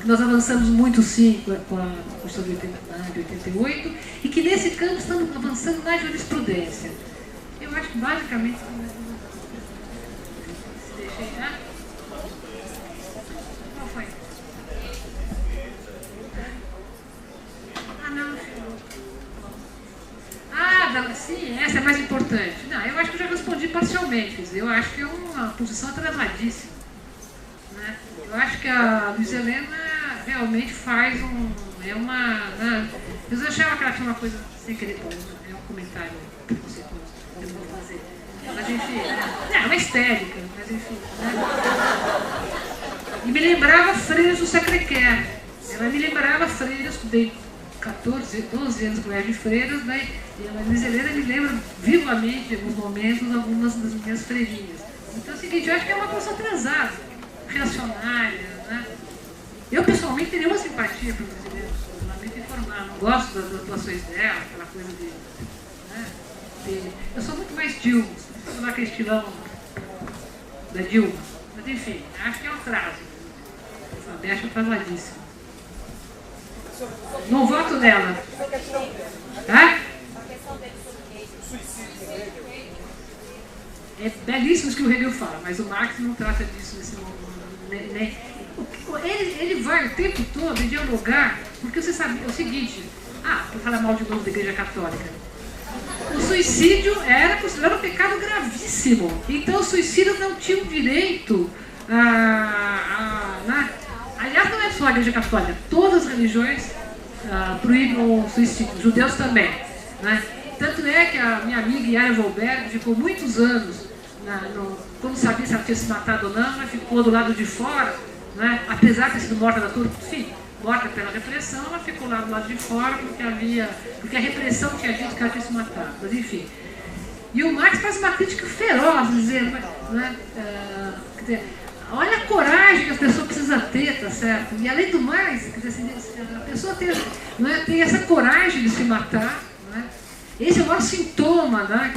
nós avançamos muito, sim, com a Constituição de 88 e que nesse campo estamos avançando na jurisprudência. Eu acho que basicamente... Se deixei, qual foi? Não, chegou. Sim, essa é mais importante. Não, eu acho que eu já respondi parcialmente. Quer dizer, eu acho que é uma posição atrasadíssima. Né? Eu acho que a Luiz Helena realmente faz eu achava que ela tinha uma coisa sem querer pôr, é um comentário preconceituoso que eu não vou fazer. Mas enfim, é uma histérica, mas enfim. Né? E me lembrava freiras do Sacré-Cœur. Ela me lembrava freiras, estudei 14, 12 anos com de freiras, né? E a Luiz Helena me lembra vivamente, em alguns momentos, algumas das minhas freirinhas. Então é o seguinte, eu acho que é uma coisa atrasada, reacionária, né? Eu pessoalmente teria uma simpatia para o brasileiro, totalmente informar, não gosto das atuações dela, aquela coisa de... Né? Eu sou muito mais Dilma, sou naquele estilão da Dilma, mas enfim, acho que é um atraso. Eu acho atrasadíssimo. Não voto nela. Tá? É belíssimo o que o Hegel fala, mas o Marx não trata disso nesse momento. Ele vai o tempo todo dialogar, porque você sabe, é o seguinte, para falar mal de novo da Igreja Católica, o suicídio era considerado um pecado gravíssimo, então os suicidas não tinham direito aliás, não é só a Igreja Católica, todas as religiões proíbem o suicídio, os judeus também, né? Tanto é que a minha amiga Yara Volberg ficou muitos anos, quando sabia se ela tinha se matado ou não, ela ficou do lado de fora, né? Apesar de ter sido morta da tortura, enfim, morta pela repressão, ela ficou lá do lado de fora porque a repressão tinha dito que ela tinha se matado, mas enfim. E o Marx faz uma crítica feroz, dizendo, né? Olha a coragem que a pessoa precisa ter, tá certo? E além do mais, quer dizer, a pessoa tem essa coragem de se matar, né? Esse é o maior sintoma, né,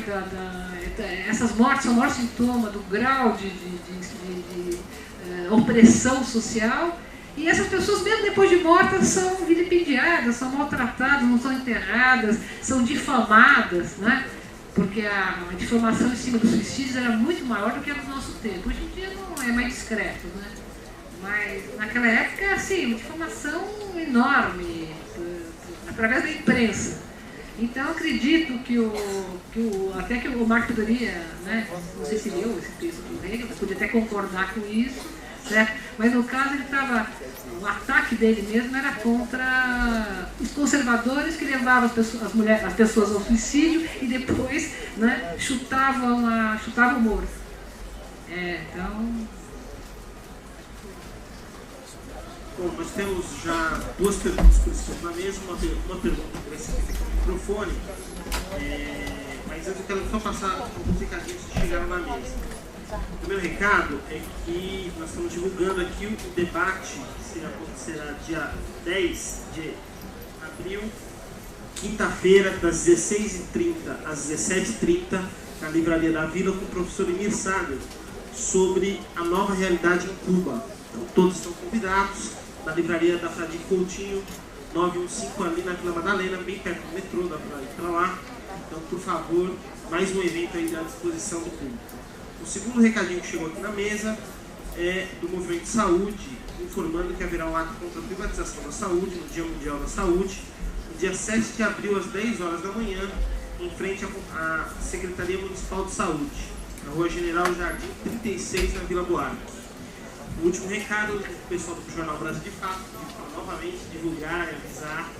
essas mortes são o maior sintoma do grau de opressão social. E essas pessoas, mesmo depois de mortas, são vilipendiadas, são maltratadas, não são enterradas, são difamadas, né? Porque a difamação em cima dos suicídios era muito maior do que a do nosso tempo. Hoje em dia não é mais discreto, né? Mas naquela época, assim, uma difamação enorme, através da imprensa. Então, acredito que até que o Marco Doria, né, não sei se leu esse texto do Hegel, mas podia até concordar com isso, certo? Mas no caso o ataque dele mesmo era contra os conservadores que levavam as pessoas ao suicídio e depois, né, chutavam o morto. Então... Bom, nós temos já duas perguntas por escrito na mesa, uma pergunta que vai ser feita com o microfone, mas antes eu quero só passar alguns recadinhos que chegaram na mesa. O primeiro recado é que nós estamos divulgando aqui o debate que acontecerá dia 10 de abril, quinta-feira, das 16h30 às 17h30, na Livraria da Vila, com o professor Emir Sader, sobre a nova realidade em Cuba. Então, todos estão convidados na Livraria da Fradique Coutinho, 915, ali na Vila Madalena, bem perto do metrô, dá para ir para lá. Então, por favor, mais um evento aí à disposição do público. O segundo recadinho que chegou aqui na mesa é do Movimento de Saúde, informando que haverá um ato contra a privatização da saúde, no Dia Mundial da Saúde, no dia 7 de abril, às 10 horas da manhã, em frente à Secretaria Municipal de Saúde, na Rua General Jardim 36, na Vila Buarque. O último recado do pessoal do Jornal Brasil de Fato, para novamente divulgar e avisar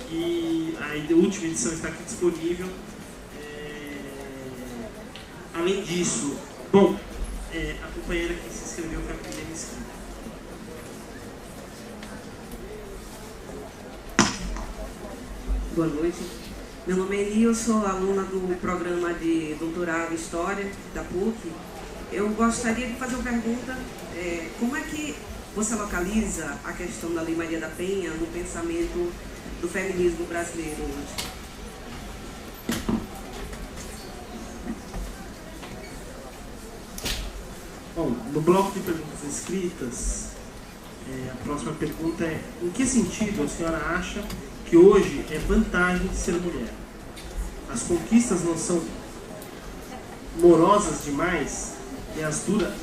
que a última edição está aqui disponível. Além disso, bom, a companheira que se inscreveu foi a primeira inscrita. Boa noite. Meu nome é Eli, eu sou aluna do programa de doutorado em História da PUC. Eu gostaria de fazer uma pergunta, como é que você localiza a questão da Lei Maria da Penha no pensamento do feminismo brasileiro hoje? Bom, no bloco de perguntas escritas, a próxima pergunta é: em que sentido a senhora acha que hoje é vantagem ser mulher? As conquistas não são morosas demais e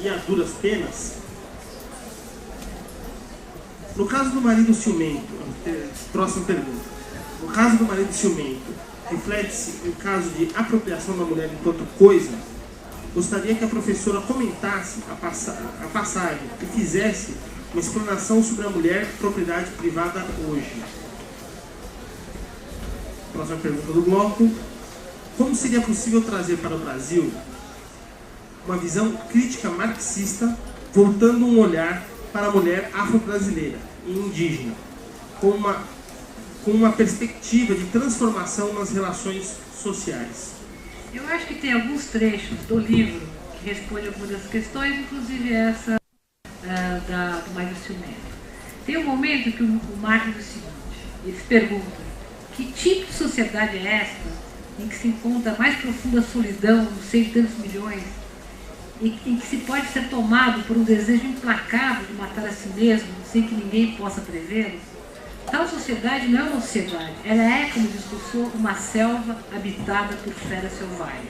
a duras penas? No caso do marido ciumento, próxima pergunta. No caso do marido ciumento, reflete-se um caso de apropriação da mulher enquanto coisa? Gostaria que a professora comentasse a passagem e fizesse uma explanação sobre a mulher propriedade privada hoje. Próxima pergunta do bloco. Como seria possível trazer para o Brasil uma visão crítica marxista, voltando um olhar para a mulher afro-brasileira e indígena, com uma perspectiva de transformação nas relações sociais? Eu acho que tem alguns trechos do livro que respondem algumas das questões, inclusive essa do marido ciumento. Tem um momento que o Marx diz o seguinte: ele se pergunta, que tipo de sociedade é esta em que se encontra a mais profunda solidão no seio de tantos milhões, em que se pode ser tomado por um desejo implacável de matar a si mesmo, sem que ninguém possa prevê-lo? Tal sociedade não é uma sociedade, ela é, como diz Rousseau, uma selva habitada por feras selvagens.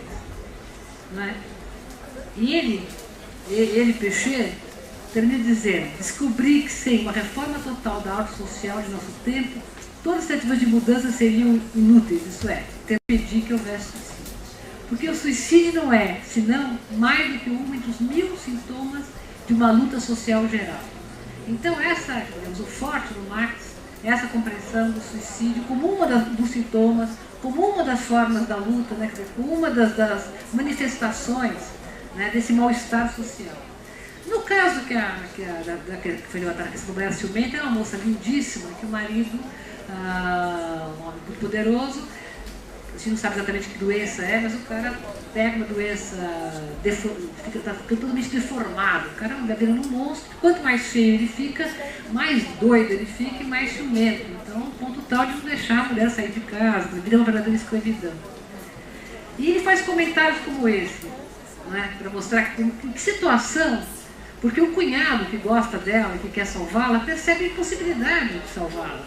Não é? E ele, Peixeira, termina dizendo: descobri que sem uma reforma total da ordem social de nosso tempo, todas as tentativas de mudança seriam inúteis, isso é, ter que impedir que houvesse suicídio. Porque o suicídio não é, senão, mais do que um entre os 1000 sintomas de uma luta social geral. Então, digamos, o forte do Marx, essa compreensão do suicídio como uma dos sintomas, como uma das formas da luta, né, como uma das manifestações, né, desse mal-estar social. No caso que foi levantada a questão da mulher ciumenta, é uma moça lindíssima, que o marido, um homem muito poderoso, a gente não sabe exatamente que doença é, mas o cara pega uma doença, fica totalmente deformado. O cara é um verdadeiro monstro. Quanto mais feio ele fica, mais doido ele fica e mais ciumento. Então, ponto tal de não deixar a mulher sair de casa, vira uma verdadeira escravidão. E ele faz comentários como esse, né, para mostrar que situação, porque o cunhado que gosta dela, que quer salvá-la, percebe a impossibilidade de salvá-la.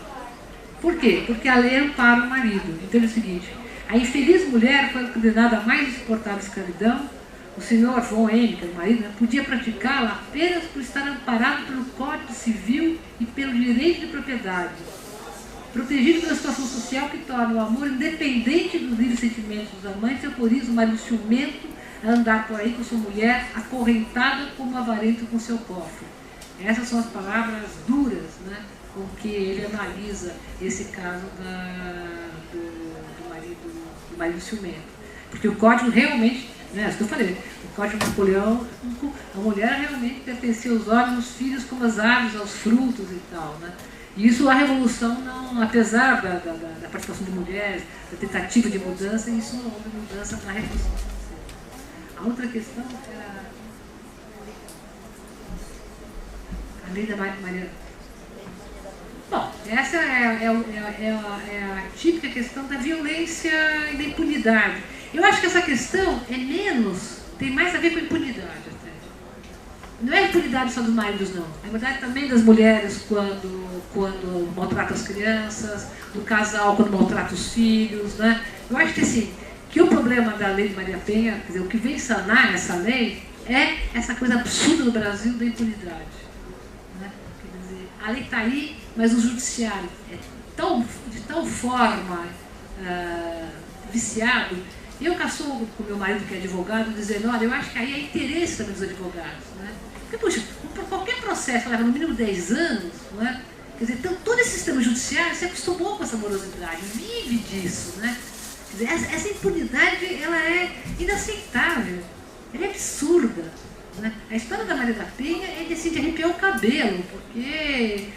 Por quê? Porque a lei ampara o marido. Então é o seguinte, a infeliz mulher foi condenada a mais insuportável escravidão. O senhor João M., que é o marido, né, podia praticá-la apenas por estar amparado pelo Código Civil e pelo direito de propriedade, protegido pela situação social que torna o amor independente dos livres sentimentos dos amantes e autoriza o marido ciumento a andar por aí com sua mulher acorrentada como avarento com seu cofre. Essas são as palavras duras, né, com que ele analisa esse caso do marido ciumento. Porque o código realmente, né, isso que eu falei, o código de Napoleão, a mulher realmente pertencia aos homens, aos filhos como as árvores, aos frutos e tal, né? E isso a revolução, não, apesar da participação de mulheres, da tentativa de mudança, isso não houve mudança na revolução. A outra questão era a lei da Maria. Bom, essa é a típica questão da violência e da impunidade. Eu acho que essa questão tem mais a ver com impunidade até. Não é a impunidade só dos maridos, não. A impunidade também das mulheres quando maltratam as crianças, do casal quando maltrata os filhos, né? Eu acho que assim, que o problema da lei de Maria Penha, quer dizer, o que vem sanar essa lei é essa coisa absurda no Brasil da impunidade. Né? Quer dizer, a lei está aí, mas o judiciário é de tal forma viciado. Eu caçou com meu marido, que é advogado, dizendo, olha, eu acho que aí é interesse também dos advogados. Né? Porque, puxa, qualquer processo leva no mínimo 10 anos, não é? Quer dizer, então todo esse sistema judiciário se acostumou com essa morosidade, vive disso, né? Quer dizer, essa impunidade, ela é inaceitável, ela é absurda. Né? A história da Maria da Penha é de arrepiar o cabelo, porque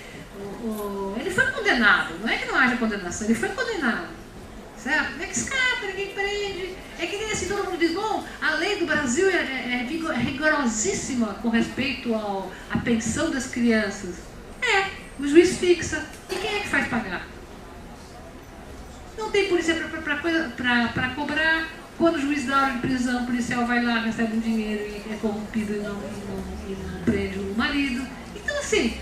ele foi condenado, não é que não haja condenação, ele foi condenado. Certo? Não é que escapa, ninguém prende. É que nem assim, todo mundo diz, bom, a lei do Brasil é rigorosíssima com respeito à pensão das crianças. O juiz fixa. E quem é que faz pagar? Não tem polícia para cobrar. Quando o juiz dá hora de prisão, o policial vai lá, recebe um dinheiro e é corrompido e não prende o marido. Então, assim,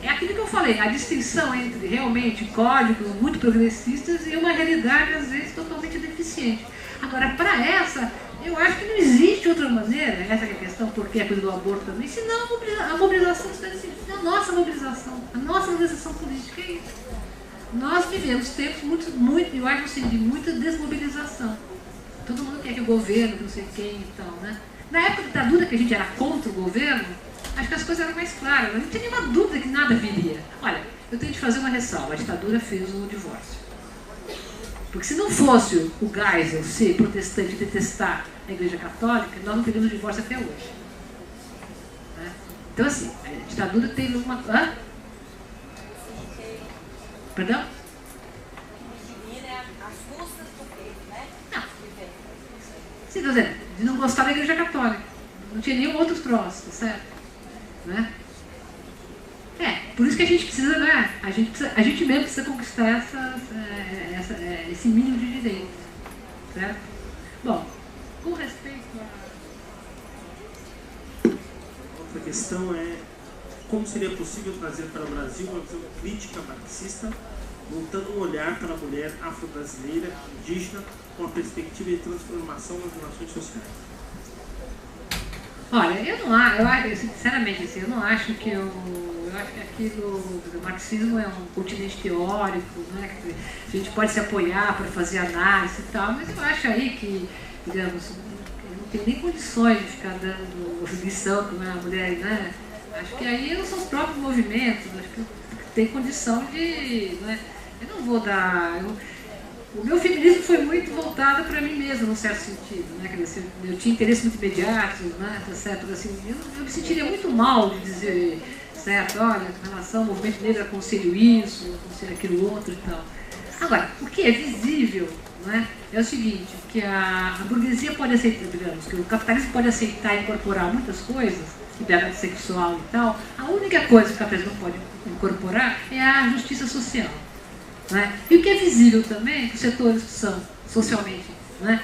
é aquilo que eu falei, a distinção entre realmente códigos muito progressistas e uma realidade, às vezes, totalmente deficiente. Agora, para essa, eu acho que não existe outra maneira, essa é a questão, porque é coisa do aborto também, senão a mobilização a nossa mobilização política é isso. Nós vivemos tempos muito, eu acho assim, de muita desmobilização. Todo mundo quer que o governo, não sei quem e tal, né? Na época da ditadura, que a gente era contra o governo, acho que as coisas eram mais claras. Eu não tinha nenhuma dúvida que nada viria. Olha, eu tenho de fazer uma ressalva. A ditadura fez o divórcio. Porque se não fosse o Geisel ser protestante e detestar a Igreja Católica, nós não teríamos o divórcio até hoje. Né? Então, assim, a ditadura teve uma... Hã? Perdão? Não. Sim, quer dizer, de não gostar da Igreja Católica. Não tinha nenhum outro troço, tá certo? Né? Por isso que a gente precisa, né? A gente mesmo precisa conquistar esse mínimo de direitos, certo? Bom, com respeito a... Outra questão é como seria possível trazer para o Brasil uma visão crítica marxista, voltando um olhar para a mulher afro-brasileira, indígena, com a perspectiva de transformação nas relações sociais. Olha, eu sinceramente, assim, eu não acho que eu acho que aquilo, o marxismo é um continente teórico, né? A gente pode se apoiar para fazer análise e tal, mas eu acho aí que, digamos, eu não tenho nem condições de ficar dando lição para uma mulher, né? Acho que aí são os próprios movimentos, acho que tem condição de, né? Eu não vou dar... O meu feminismo foi muito voltado para mim mesma, num certo sentido, né? Quer dizer, eu tinha interesse muito imediato, né? Certo? Assim, eu me sentiria muito mal de dizer, certo, olha, em relação ao movimento negro, aconselho isso, aconselho aquilo outro e tal. Agora, o que é visível, né, é o seguinte, que a burguesia pode aceitar, digamos, que o capitalismo pode aceitar e incorporar muitas coisas, liberdade sexual e tal, a única coisa que o capitalismo pode incorporar é a justiça social. Né? E o que é visível também, que os setores que são socialmente né,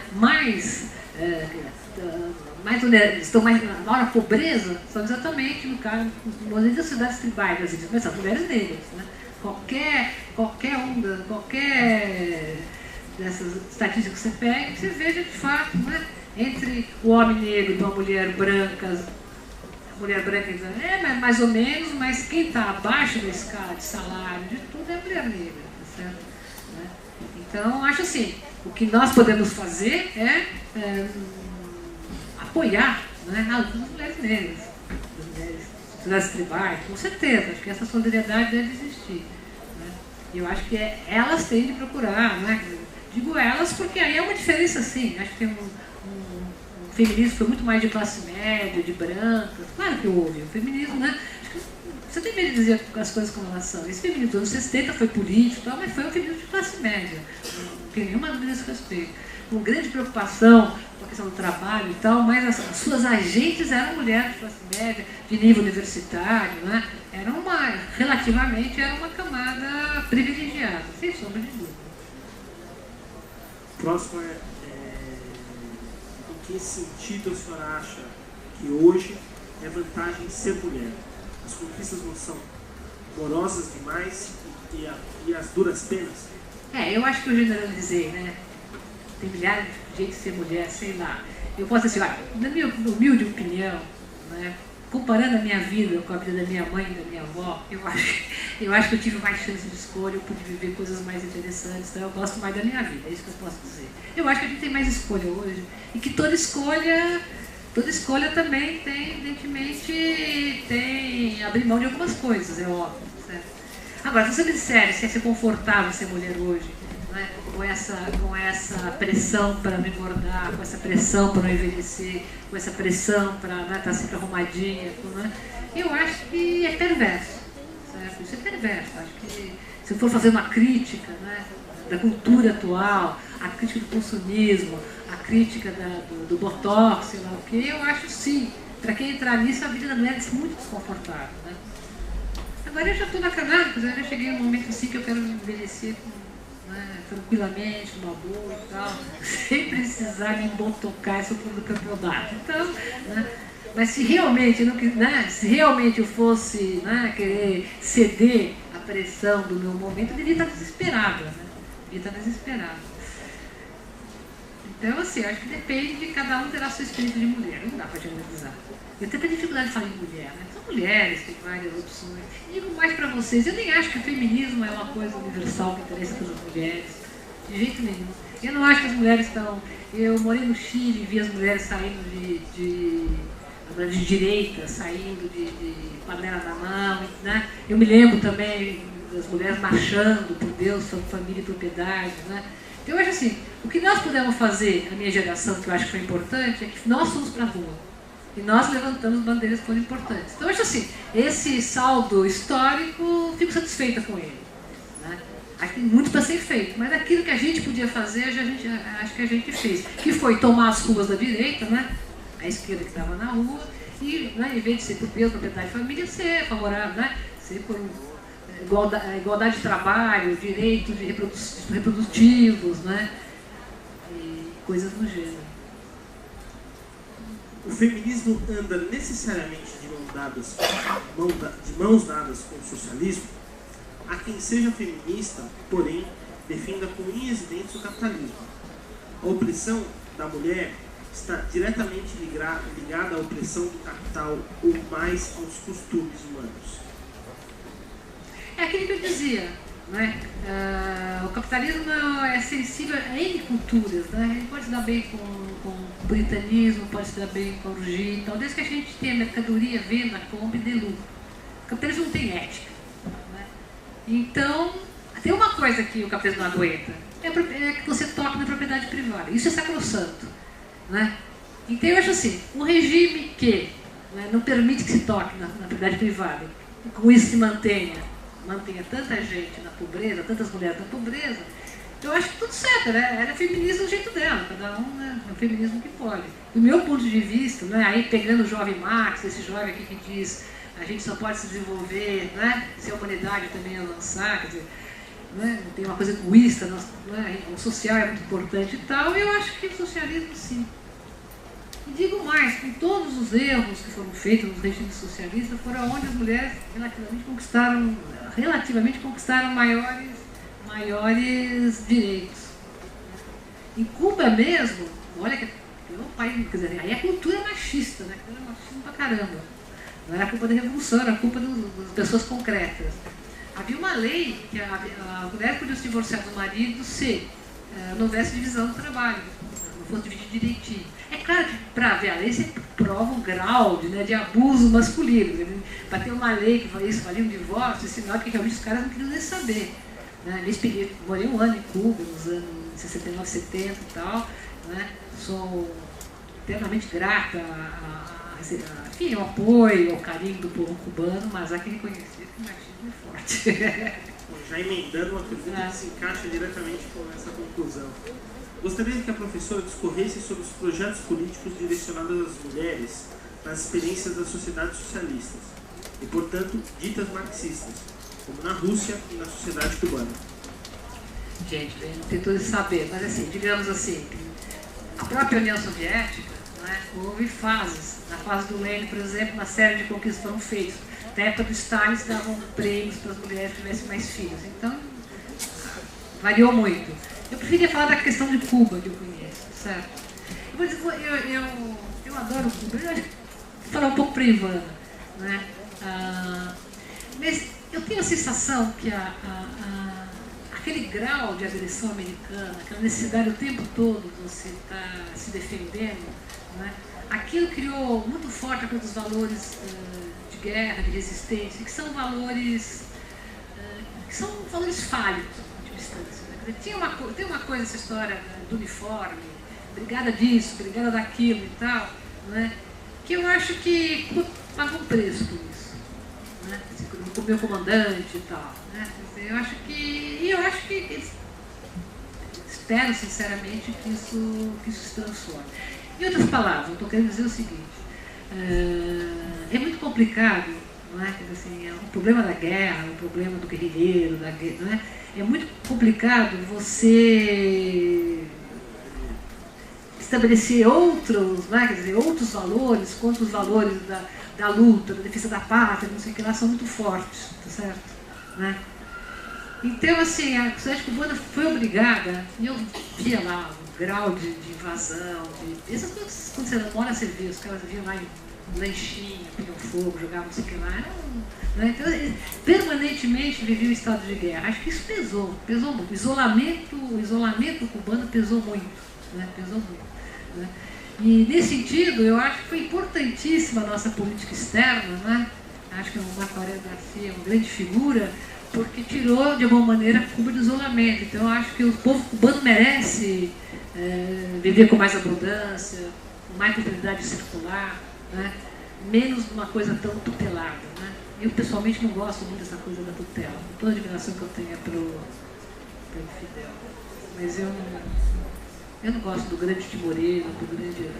estão mais na maior pobreza, são exatamente, no caso, das cidades tribais brasileiras, mas são mulheres negras. Né? Qualquer dessas estatísticas que você pega, você veja de fato, né, entre o homem negro e uma mulher branca, a mulher branca mais ou menos, mas quem está abaixo da escala de salário, de tudo, é a mulher negra. Tá certo? Né? Então, acho assim, o que nós podemos fazer é apoiar, né, as mulheres negras, as mulheres tribais, com certeza. Acho que essa solidariedade deve existir. Né? E eu acho que elas têm de procurar, né? Digo elas porque aí é uma diferença, sim. Acho que tem um feminismo que foi muito mais de classe média, de brancas. Claro que houve. O feminismo, né? Você tem medo de dizer as coisas como elas são. Esse feminismo dos anos 60 foi político, mas foi um feminismo de classe média. Não tem nenhuma dúvida a esse respeito. Com grande preocupação com a questão do trabalho e tal, mas as suas agentes eram mulheres de classe média, de nível universitário, né? Relativamente era uma camada privilegiada, sem sombra de dúvida. O próximo em que sentido a senhora acha que hoje é vantagem ser mulher? As conquistas não são morosas demais e as duras penas? Eu acho que eu generalizei, né? Tem milhares de jeitos de ser mulher, sei lá. Eu posso dizer, na minha humilde opinião, né, comparando a minha vida com a vida da minha mãe e da minha avó, eu acho que eu tive mais chance de escolha, eu pude viver coisas mais interessantes, então eu gosto mais da minha vida, é isso que eu posso dizer. Eu acho que a gente tem mais escolha hoje, e que toda escolha também tem, evidentemente, abrir mão de algumas coisas, é óbvio. Certo? Agora, se você me disser se é ser confortável ser mulher hoje, né, com essa pressão para não engordar, com essa pressão para não envelhecer, com essa pressão para estar sempre arrumadinha, né, eu acho que é perverso. Certo? Isso é perverso. Acho que se eu for fazer uma crítica, né, da cultura atual, a crítica do consumismo, a crítica do botox, sei lá o que, eu acho sim, para quem entrar nisso, a vida da mulher é muito desconfortável. Né? Agora eu já estou na canada, eu já cheguei num momento assim que eu quero envelhecer tranquilamente, numa boa e tal, sem precisar me botocar isso tudo do campeonato. Então, né, mas se realmente eu fosse, né, querer ceder à pressão do meu momento, eu devia estar desesperada. Né? Devia estar desesperada. Então, assim, eu acho que depende de cada um ter a sua experiência de mulher. Não dá para generalizar. Eu tenho até dificuldade de falar em mulher, né? São mulheres, tem várias opções. E digo mais para vocês, eu nem acho que o feminismo é uma coisa universal que interessa para as mulheres. De jeito nenhum. Eu não acho que as mulheres estão... Eu morei no Chile e vi as mulheres saindo de direita, saindo de panela na mão, né? Eu me lembro também das mulheres marchando por Deus, sobre família e propriedade, né? Então eu acho assim, o que nós pudemos fazer, a minha geração, que eu acho que foi importante, é que nós fomos para a rua. E nós levantamos bandeiras que foram importantes. Então eu acho assim, esse saldo histórico, fico satisfeita com ele. Né? Acho que tem muito para ser feito, mas aquilo que a gente podia fazer, acho que a gente fez. Que foi tomar as ruas da direita, né? A esquerda que estava na rua, e né, em vez de ser por Deus, propriedade de família, ser favorável, né? Ser por igualdade de trabalho, direitos reprodutivos, né? E coisas do gênero. O feminismo anda necessariamente de mãos dadas com o socialismo? Há quem seja feminista, porém, defenda com unhas e dentes o capitalismo. A opressão da mulher está diretamente ligada à opressão do capital ou mais aos costumes humanos. É aquilo que eu dizia, né? O capitalismo é sensível a N culturas, né? Ele pode se dar bem com o britanismo, pode se dar bem com a orgia, então, desde que a gente tenha mercadoria, venda, compra e dê lucro. O capitalismo não tem ética. Né? Então, tem uma coisa que o capitalismo não aguenta, é que você toque na propriedade privada. Isso é sacrossanto. Né? Então, eu acho assim, um regime que não permite que se toque na propriedade privada, e com isso se mantenha tanta gente na pobreza, tantas mulheres na pobreza, eu acho que tudo certo, né? Ela é feminista do jeito dela, cada um, né, é o feminismo que pode. Do meu ponto de vista, né, aí pegando o jovem Marx, esse jovem aqui que diz a gente só pode se desenvolver, né, se a humanidade também avançar, quer dizer, né? Não tem uma coisa egoísta, né? O social é muito importante e tal, eu acho que o socialismo sim. E digo mais, com todos os erros que foram feitos nos regimes socialistas, foram onde as mulheres relativamente conquistaram maiores direitos. Em Cuba mesmo, olha que é um país, quer dizer, aí é cultura machista, né? Era machismo pra caramba. Não era culpa da revolução, era culpa das pessoas concretas. Havia uma lei que a mulher podia se divorciar do marido se não houvesse divisão do trabalho, não fosse dividir direitinho. É claro que para ver a lei você prova um grau de abuso masculino. Para ter uma lei que isso valia um divórcio, é sinal que realmente os caras não queriam nem saber. Né? Morei um ano em Cuba, nos anos 69, 70 e tal. Né? Sou eternamente grata enfim, ao apoio, ao carinho do povo cubano, mas há que reconhecer que o machismo é forte. Já emendando uma pergunta que se encaixa diretamente com essa conclusão. Gostaria que a professora discorresse sobre os projetos políticos direcionados às mulheres nas experiências das sociedades socialistas, e, portanto, ditas marxistas, como na Rússia e na sociedade cubana. Gente, não tem todo esse saber, mas assim, digamos assim, a própria União Soviética, né, houve fases. Na fase do Lenin, por exemplo, uma série de conquistas foram feitas. Na época do Stalin, se davam prêmios para as mulheres que tivessem mais filhos. Então, variou muito. Eu preferia falar da questão de Cuba, que eu conheço, certo? Eu adoro Cuba. Eu vou falar um pouco para a Ivana, né? Mas eu tenho a sensação que aquele grau de agressão americana, aquela necessidade o tempo todo de você estar se defendendo, né? Aquilo criou muito forte a coisa dos valores de guerra, de resistência, que são valores fálicos, de distância. Né? Tem uma coisa, essa história do uniforme, brigada disso, brigada daquilo e tal, né? Que eu acho que pagou um preço por isso. Né? Com o meu comandante e tal. Né? Eu acho que eles espero sinceramente que isso se transforme. Em outras palavras, eu estou querendo dizer o seguinte, é muito complicado, não é? Assim, o problema da guerra, o problema do guerrilheiro, não é? É muito complicado você estabelecer outros valores contra os valores da luta, da defesa da pátria, não sei o que lá, são muito fortes, tá certo? Né? Então, assim, a sociedade cubana foi obrigada, e eu via lá o grau de invasão, essas coisas, quando você mora, você vê, os caras vinham lá em lanchinho, pinham fogo, jogavam não sei o que lá, né? Então, permanentemente viviam em estado de guerra. Acho que isso pesou muito. O isolamento cubano pesou muito, né? Pesou muito. Né? E, nesse sentido, eu acho que foi importantíssima a nossa política externa, né? Acho que o Marco Aurélio Garcia é uma grande figura, porque tirou, de alguma maneira, Cuba do isolamento. Então, eu acho que o povo cubano merece viver com mais abundância, com mais possibilidade de circular, né? Menos uma coisa tão tutelada. Né? Eu, pessoalmente, não gosto muito dessa coisa da tutela, com toda a admiração que eu tenho para o Fidel. Mas eu não gosto do grande timoreiro, do grande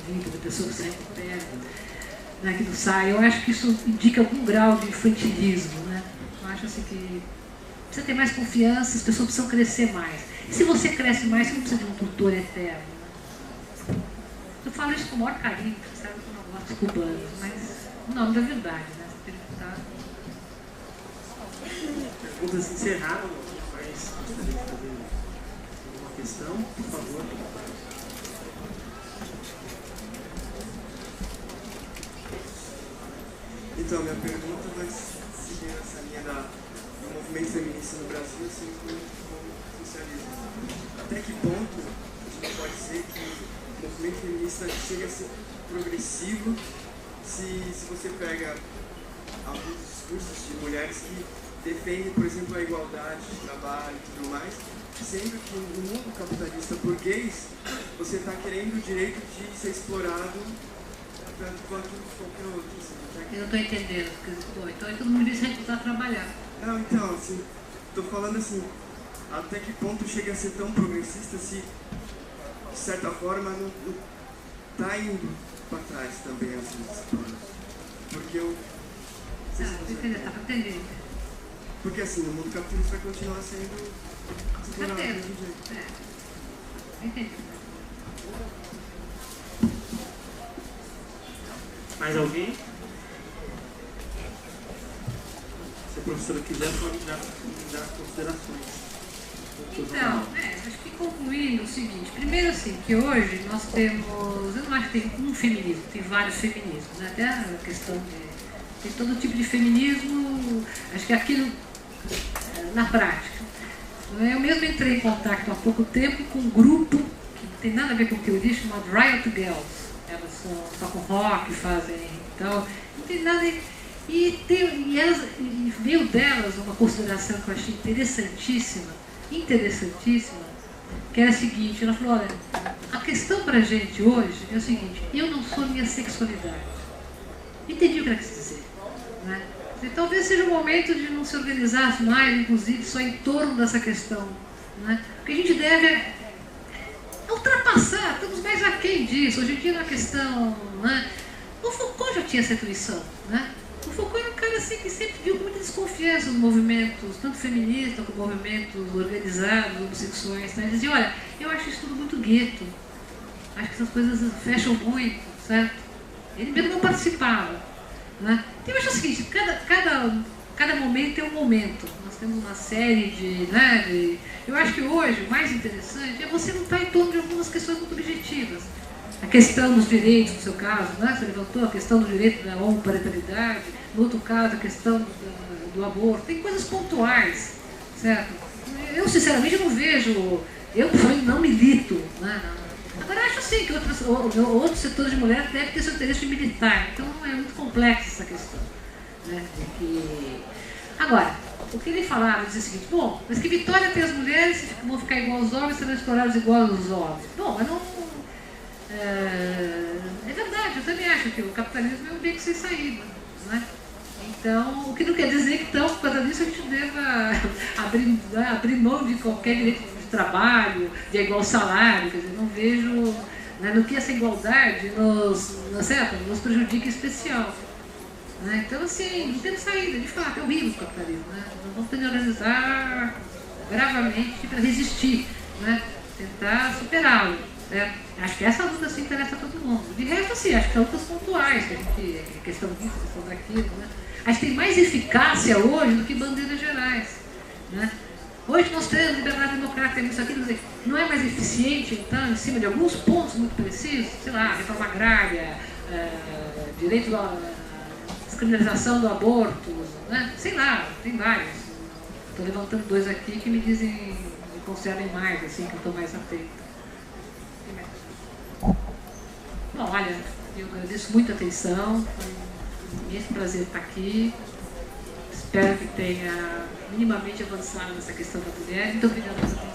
vida, da pessoa que sai com perna, né, que não sai. Eu acho que isso indica algum grau de infantilismo. Né? Eu acho assim que precisa ter mais confiança, as pessoas precisam crescer mais. E se você cresce mais, você não precisa de um tutor eterno. Né? Eu falo isso com o maior carinho, você sabe que eu não gosto dos cubanos, mas o nome da verdade, né? Perguntas encerradas, mas gostaria de fazer uma questão, por favor. Então, minha pergunta vai seguir essa linha do movimento feminista no Brasil, assim como o socialismo. Até que ponto a gente pode dizer que o movimento feminista chega a ser progressivo se você pega alguns discursos de mulheres que defendem, por exemplo, a igualdade de trabalho e tudo mais, sendo que no mundo capitalista burguês você está querendo o direito de ser explorado tanto quanto qualquer outro. Assim, eu não estou entendendo, porque então todo mundo diz que recusar trabalhar. Não, então, assim, estou falando assim, até que ponto chega a ser tão progressista se, de certa forma, não está indo para trás também, assim, porque eu... Está para entender. Porque assim, no mundo capitalista vai continuar sendo explorado do mesmo jeito. Entendi. Mais alguém? Se a professora quiser, pode dar considerações. Então, acho que concluindo o seguinte, primeiro assim, que hoje nós temos, eu não acho que tem um feminismo, tem vários feminismos, né? Até a questão de, tem todo tipo de feminismo, acho que aquilo na prática. Eu mesmo entrei em contato há pouco tempo com um grupo que não tem nada a ver com o que eu disse, chamado Riot Girls. Elas tocam rock, fazem então, não tem nada. E veio delas uma consideração que eu achei interessantíssima, que era a seguinte, ela falou, olha, a questão pra gente hoje é o seguinte, eu não sou minha sexualidade. Entendi o que ela quis dizer, né? E talvez seja o momento de não se organizar mais, inclusive, só em torno dessa questão, né? Porque a gente deve ultrapassar, estamos mais aquém disso. Hoje em dia, na questão, né? O Foucault já tinha essa intuição, né? O Foucault era um cara assim, que sempre viu muita desconfiança nos movimentos, tanto feministas como movimentos organizados, homossexuais. Né? Ele dizia, olha, eu acho isso tudo muito gueto, acho que essas coisas fecham muito, certo? Ele mesmo não participava. Né? Então eu acho o seguinte, cada momento é um momento. Nós temos uma série de... Eu acho que hoje o mais interessante é você lutar em torno de algumas questões muito objetivas. A questão dos direitos, no seu caso, né? Você levantou a questão do direito da homoparentalidade, no outro caso a questão do aborto. Tem coisas pontuais, certo? Eu sinceramente não vejo, eu não milito, né? Agora acho sim que outros setores de mulheres devem ter seu interesse militar, então é muito complexa essa questão, né? Agora, o que ele falava dizia o seguinte, bom, mas que Vitória tem as mulheres, vão ficar igual aos homens, serão exploradas igual aos homens. Bom, mas não... É verdade, eu também acho que o capitalismo é um beco sem saída, né? Então, o que não quer dizer que, então, por causa disso, a gente deva abrir mão de qualquer direito de trabalho, de igual salário, quer dizer, não vejo, né, no que essa igualdade nos prejudica em especial. Né? Então, assim, não temos saída, de fato, é horrível o capitalismo, né? Nós vamos ter que organizar gravemente para resistir, né? Tentar superá-lo. Acho que essa luta se interessa a todo mundo. De resto, assim, acho que são lutas pontuais, que a gente, questão disso, questão daquilo, né? Acho que tem mais eficácia hoje do que bandeiras gerais, né? Hoje nós temos liberdade democrática, temos isso aqui, dizer, não é mais eficiente, então, em cima de alguns pontos muito precisos, sei lá, reforma agrária, direito à descriminalização do aborto, né? Sei lá, tem vários. Estou levantando dois aqui que me concernem mais, assim, que eu estou mais atento. Bom, olha, eu agradeço muito a atenção, foi um imenso prazer estar aqui. Espero que tenha minimamente avançado nessa questão da mulher. Muito obrigada pela atenção.